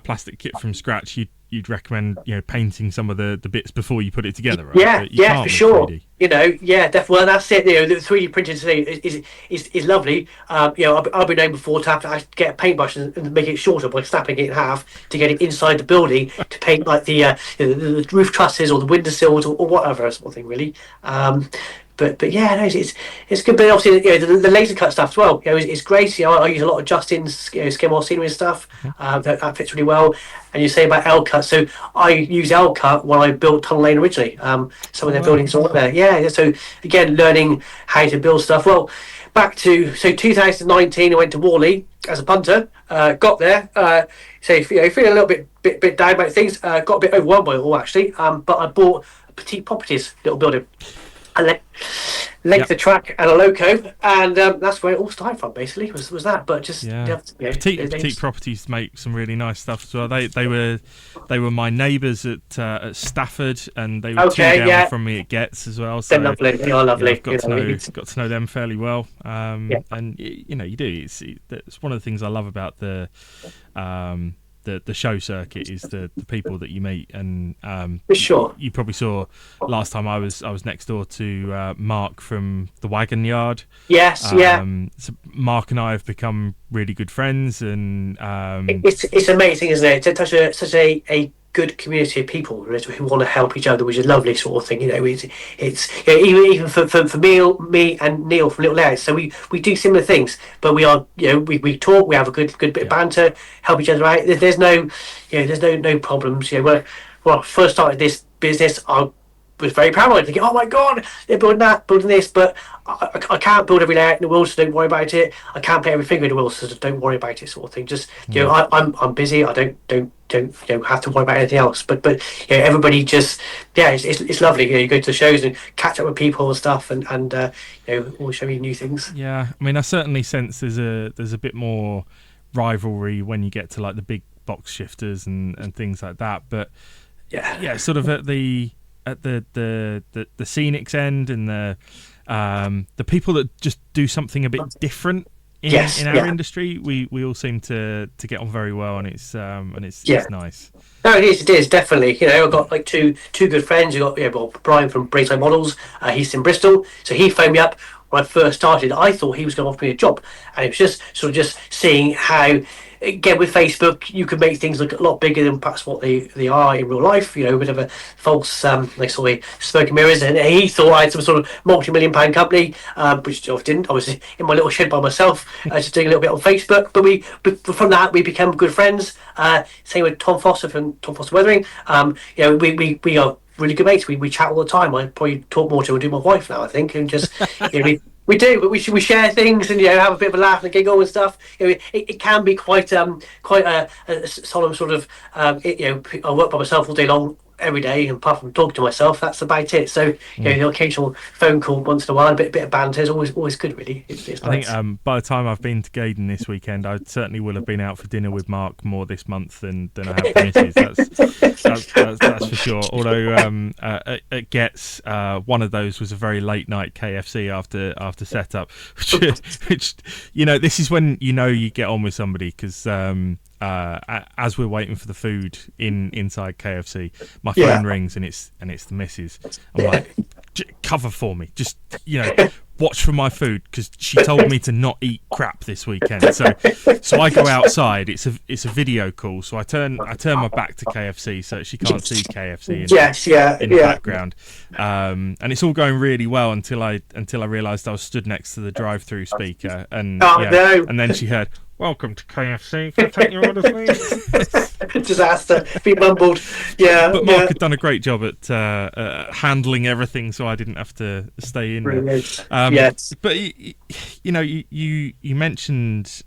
plastic kit from scratch, you'd recommend painting some of the bits before you put it together, right? Yeah, for sure. 3D. Definitely. Well, that's it. The 3D printing today is lovely. I've been known before to have to get a paintbrush and make it shorter by snapping it in half to get it inside the building to paint like the roof trusses or the windowsills or whatever sort of thing, really. But yeah, no, it's good. But obviously, the laser cut stuff as well. It's great. I use a lot of Justin's skim scenery and stuff. That fits really well. And you say about L cut. So I use L cut when I built Tunnel Lane originally. Some of their buildings are up there. Yeah. So again, learning how to build stuff. Well, back to 2019, I went to Worley as a punter. Got there. Feeling a little bit down about things. Got a bit overwhelmed by it all actually. But I bought a Petite Properties little building. A length of track and a loco, and that's where it all started from. Basically, was that? But just Petite Properties make some really nice stuff as well. They were my neighbours at Stafford, and they were two down from me at Getz as well. So they're lovely. They are lovely. I've got to know them fairly well. And you do. It's one of the things I love about the show circuit is the people that you meet, and for sure. You probably saw last time I was next door to Mark from the Wagon Yard. Yes, So Mark and I have become really good friends, and it's amazing, isn't it? It's such a good community of people who want to help each other, which is a lovely sort of thing. It's even for me and Neil from Little Layouts. So we do similar things, but we are we talk, we have a good bit of banter, help each other out. There's no problems. When I first started this business, I was very paranoid, thinking, oh my god, they're building that, building this, but I can't build every layout in the world, so don't worry about it. I can't put every finger in the world, so don't worry about it, sort of thing. Just I'm busy. I don't have to worry about anything else. But everybody just it's lovely. You go to the shows and catch up with people and stuff, and all show you new things. Yeah, I certainly sense there's a bit more rivalry when you get to like the big box shifters and things like that. But sort of at the scenics end and the people that just do something a bit different in our industry, we all seem to get on very well, and it's nice. No, it is definitely. I've got like two good friends. I've got Brian from Brayside Models. He's in Bristol, so he phoned me up when I first started. I thought he was going to offer me a job, and it was just sort of just seeing how. Again, with Facebook, you can make things look a lot bigger than perhaps what they are in real life. A bit of a false, like sort of smoke and mirrors. And he thought I had some sort of multi-million-pound company, which I didn't. I was in my little shed by myself, just doing a little bit on Facebook. But from that, we became good friends. Same with Tom Foster from Tom Foster Weathering. We are really good mates. We chat all the time. I probably talk more to him than my wife now, I think, and just we do, but we share things and have a bit of a laugh and a giggle and stuff. It can be quite a solemn sort of. I work by myself all day long, every day, and apart from talking to myself, that's about it. So the occasional phone call once in a while, a bit of banter is always good, really. It's I nice. think by the time I've been to Gaydon this weekend, I certainly will have been out for dinner with Mark more this month than I have the missus. That's for sure. Although it gets one of those was a very late night KFC after setup, which this is when you get on with somebody, because as we're waiting for the food inside KFC, my phone rings and it's the missus. I'm like, cover for me, just watch for my food, because she told me to not eat crap this weekend. So I go outside. It's a video call. So I turn my back to KFC so she can't see KFC in the background. And it's all going really well until I realised I was stood next to the drive-through speaker, and and then she heard, "Welcome to KFC. Can I take your order, please?" Disaster. Be mumbled. Yeah. But Mark had done a great job at handling everything, so I didn't have to stay in there. Yes. But you mentioned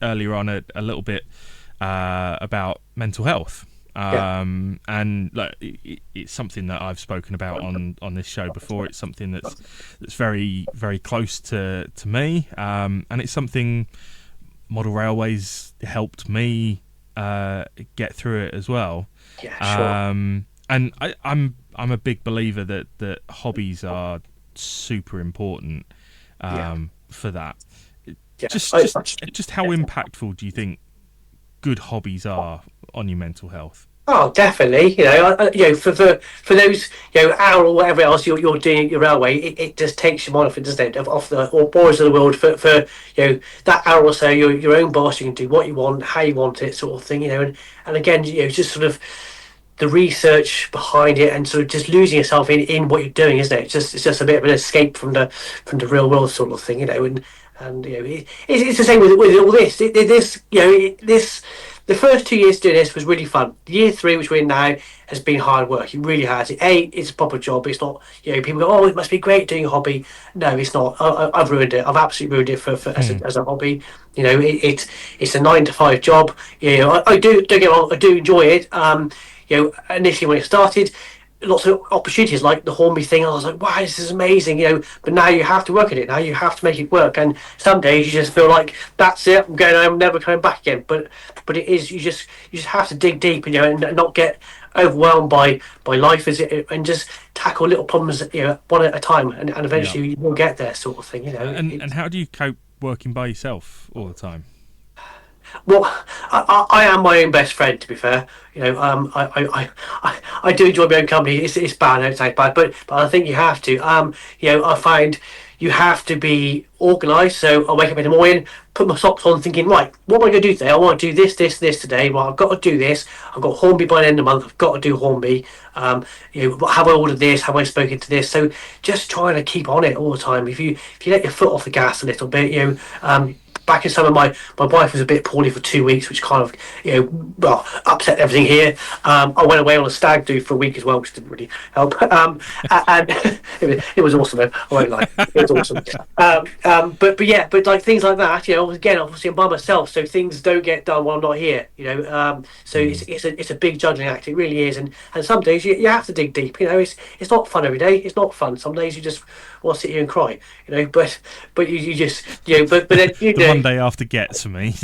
earlier on a little bit about mental health. And it's something that I've spoken about on this show before. It's something that's very, very close to me, and it's something Model Railways helped me get through it as well. Yeah, sure. And I'm a big believer that hobbies are super important for that. Yeah. Just how impactful do you think good hobbies are on your mental health? Oh, definitely. For those hour or whatever else you're doing at your railway, it just takes your mind off it, doesn't it? Off the boys of the world for that hour or so. You're your own boss. You can do what you want, how you want it, sort of thing. And again, just sort of the research behind it, and sort of just losing yourself in what you're doing, isn't it? It's just a bit of an escape from the real world, sort of thing. And it's the same with all this. The first 2 years doing this was really fun. Year 3, which we're in now, has been hard work. It really has. It's a proper job. It's not. People go, "Oh, it must be great doing a hobby." No, it's not. I've ruined it. I've absolutely ruined it as a hobby. It's a 9 to 5 job. I do. Don't get me wrong. I do enjoy it. Initially when it started, lots of opportunities like the Hornby thing. I was like, wow, this is amazing, but now you have to work at it. Now you have to make it work, and some days you just feel like that's it, I'm going home, never coming back again. But it is, you just have to dig deep, and not get overwhelmed by life, and just tackle little problems, one at a time, and eventually you will get there, sort of thing. And how do you cope working by yourself all the time? Well, I am my own best friend, to be fair. I do enjoy my own company. It's bad, I know it sounds bad, but I think you have to. I find you have to be organised. So I wake up in the morning, put my socks on, thinking, right, what am I going to do today? I want to do this today. Well, I've got to do this. I've got Hornby by the end of the month. I've got to do Hornby. Have I ordered this? Have I spoken to this? So just trying to keep on it all the time. If you let your foot off the gas a little bit, back in summer, my wife was a bit poorly for 2 weeks, which kind of, upset everything here. I went away on a stag do for a week as well, which didn't really help. And it was awesome, though. I won't lie. It was awesome. But like things like that, again, obviously I'm by myself, so things don't get done while I'm not here, So it's a big juggling act. It really is. And some days you have to dig deep, It's not fun every day. It's not fun. Some days you just want to sit here and cry, but you just, but then, One day after gets for me.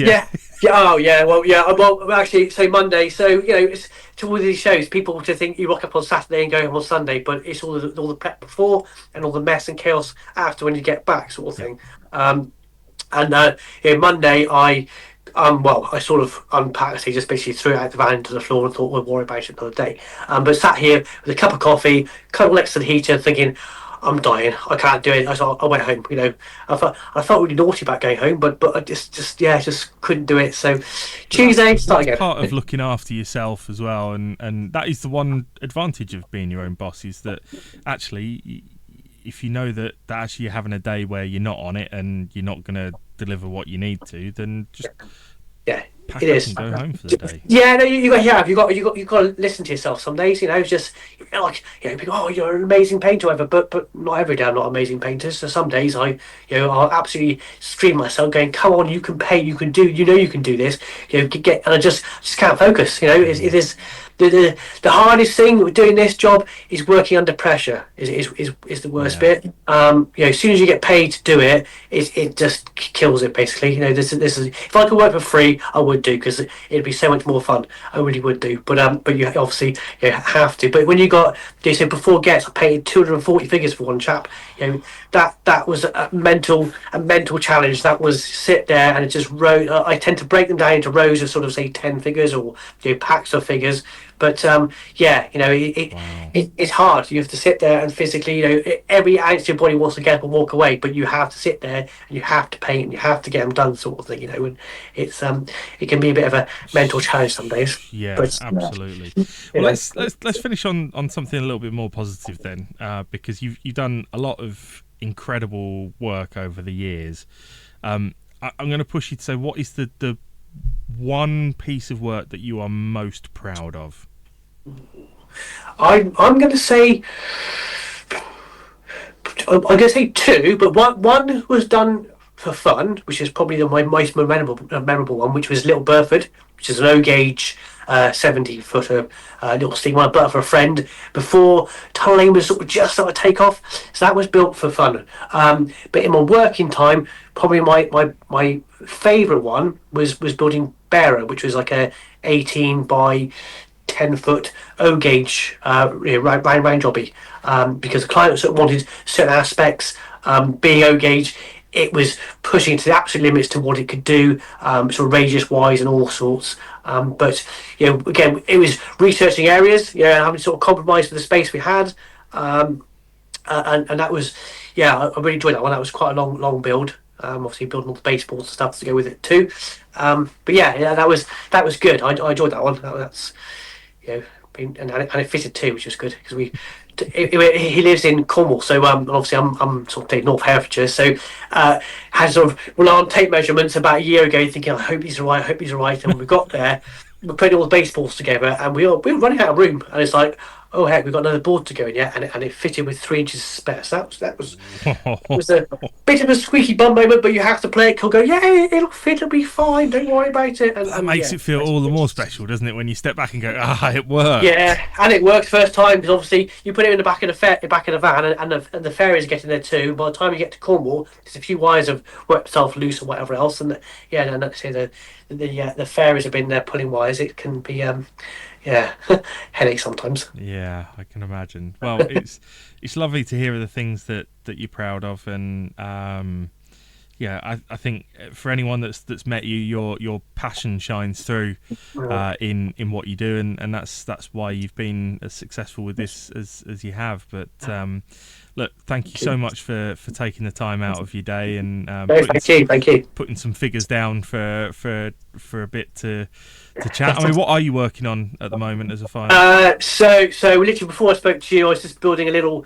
Well, actually, so Monday. So it's to all these shows. People to think you rock up on Saturday and go home on Sunday, but it's all the prep before and all the mess and chaos after when you get back, sort of thing. Monday I sort of unpacked. So just basically threw it out the van into the floor and thought we'll worry about it another day. But sat here with a cup of coffee, cuddled next to the heater, thinking, I'm dying. I can't do it. I went home. I felt really naughty about going home, but I just couldn't do it. So Tuesday, start again. Part of looking after yourself as well, and that is the one advantage of being your own boss, is that actually, if you know that actually you're having a day where you're not on it and you're not going to deliver what you need to, then just pack up and go home for the day. Yeah, no, you got to listen to yourself some days. Just people, oh, you're an amazing painter, whatever. But not every day I'm not an amazing painter. So some days I'll absolutely scream myself, going, come on, you can paint, you can do, you can do this. And I just can't focus. It is the hardest thing with doing this job is working under pressure. Is the worst bit. As soon as you get paid to do it, it just kills it basically. This is if I could work for free, I would do, because it'd be so much more fun. I really would do. But you obviously have to. But when you got, they said before Gets, I painted 240 figures for one chap. That was a mental challenge. That was sit there and it just wrote. I tend to break them down into rows of sort of say 10 figures or packs of figures. But it's hard. You have to sit there and physically, every ounce of your body wants to get up and walk away, but you have to sit there and you have to paint and you have to get them done, sort of thing. And it's it can be a bit of a mental challenge some days. Yeah, but, absolutely. Well, let's finish on something a little bit more positive then, because you've done a lot of incredible work over the years. I'm going to push you to say, what is the one piece of work that you are most proud of? I'm going to say two, but one was done for fun, which is probably my most memorable one, which was Little Burford, which is an O gauge 70-footer little steam one I built for a friend before Tunnel Lane was sort of just started to take off. So that was built for fun. But in my working time, probably my favourite one was building Bearer, which was like a 18 by 10-foot O gauge round jobby, because the client sort of wanted certain aspects. Being O gauge, it was pushing to the absolute limits to what it could do, sort of radius wise and all sorts. But again, it was researching areas, having to sort of compromise for the space we had, and that was, I really enjoyed that one. That was quite a long build. Obviously building all the baseballs and stuff to go with it too. But that was good. I enjoyed that one. That's and it fitted too, which was good, because he lives in Cornwall, so obviously I'm sort of North Herefordshire, so had sort of rely on tape measurements about a year ago, thinking I hope these are right, and when we got there, we put all the baseballs together, and we were running out of room, and it's like, oh heck, we've got another board to go in yet, and it fitted with 3 inches of spare. So that was a bit of a squeaky bum moment, but you have to play it cool, go, it'll fit, it'll be fine, don't worry about it. And that makes it feel all the more special, doesn't it, when you step back and go, it worked. Yeah, and it worked first time, because obviously you put it in the back of the van, and the ferries getting there too. By the time you get to Cornwall, there's a few wires have worked themselves loose or whatever else, and the ferries have been there pulling wires. It can be headache sometimes. Yeah, I can imagine. Well, it's lovely to hear the things that you're proud of, and I think for anyone that's met you, your passion shines through in what you do, and that's why you've been as successful with this as you have. But look, thank you so much for taking the time out of your day and thank you. Putting some figures down for a bit to chat. I mean, what are you working on at the moment as a final? So literally before I spoke to you, I was just building a little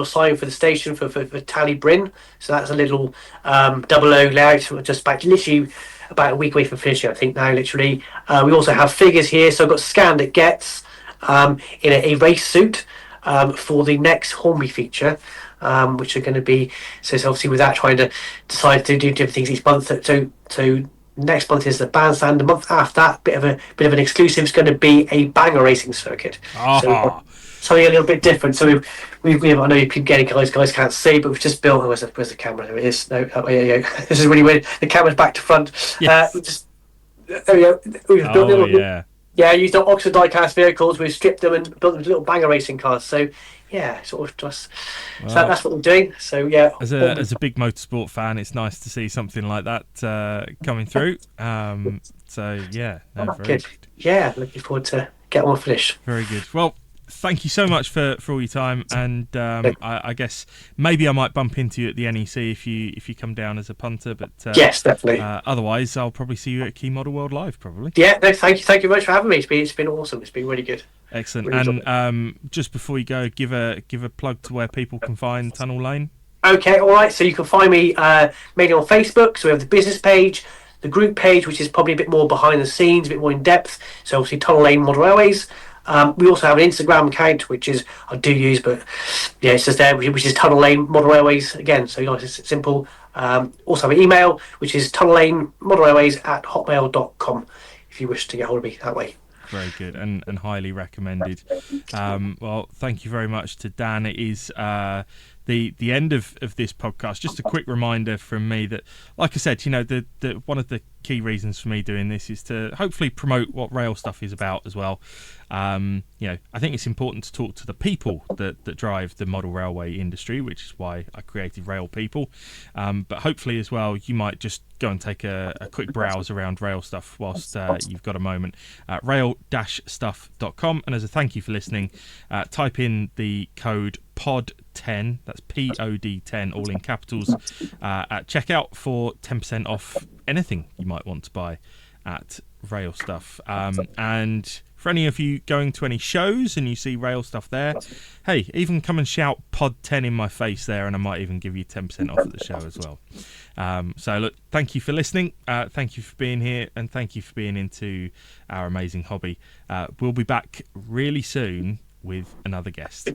sign for the station for Tally Bryn. So that's a little 00 layout. Just literally about a week away from finishing, I think now. Literally, we also have figures here. So I've got scanned at Gets in a race suit for the next Hornby feature. Which are going to be, so it's obviously without trying to decide to do different things each month. So next month is the bandstand. The month after that, bit of an exclusive, is going to be a banger racing circuit. So something a little bit different. So we I know you keep getting guys can't see, but we've just built. Where's the camera? There it is. No, this is really weird. The camera's back to front. Yes. There we go. We've built used our Oxford die-cast vehicles. We've stripped them and built them little banger racing cars. So sort of just. Wow. So that's what we're doing. So as a big motorsport fan, it's nice to see something like that coming through. Very good. Yeah, looking forward to get one finished. Very good. Well, thank you so much for all your time, and I guess maybe I might bump into you at the NEC if you come down as a punter, but yes, definitely. Otherwise, I'll probably see you at Key Model World Live, probably. Yeah, no, thank you very much for having me. It's been awesome. It's been really good. Excellent. Really and just before you go, give a plug to where people can find Tunnel Lane. Okay, all right. So you can find me mainly on Facebook. So we have the business page, the group page, which is probably a bit more behind the scenes, a bit more in depth. So obviously Tunnel Lane Model Railways. We also have an Instagram account, which is I do use, but it's just there, which is Tunnel Lane Model Railways again. So it's simple. Also have an email, which is tunnellanemadelrailways@hotmail.com if you wish to get hold of me that way. very good, and highly recommended. Well, thank you very much to Dan. It is the end of this podcast. Just a quick reminder from me that, like I said, the one of the key reasons for me doing this is to hopefully promote what RailStuff is about as well. I think it's important to talk to the people that drive the model railway industry, which is why I created RailPeople. But hopefully as well, you might just go and take a quick browse around RailStuff whilst you've got a moment. Rail-stuff.com. And as a thank you for listening, type in the code POD10, that's POD10, all in capitals, at checkout for 10% off anything you might want to buy at RailStuff. And for any of you going to any shows and you see RailStuff there, hey, even come and shout POD10 in my face there, and I might even give you 10% off at the show as well. So look, thank you for listening, thank you for being here, and thank you for being into our amazing hobby. We'll be back really soon with another guest.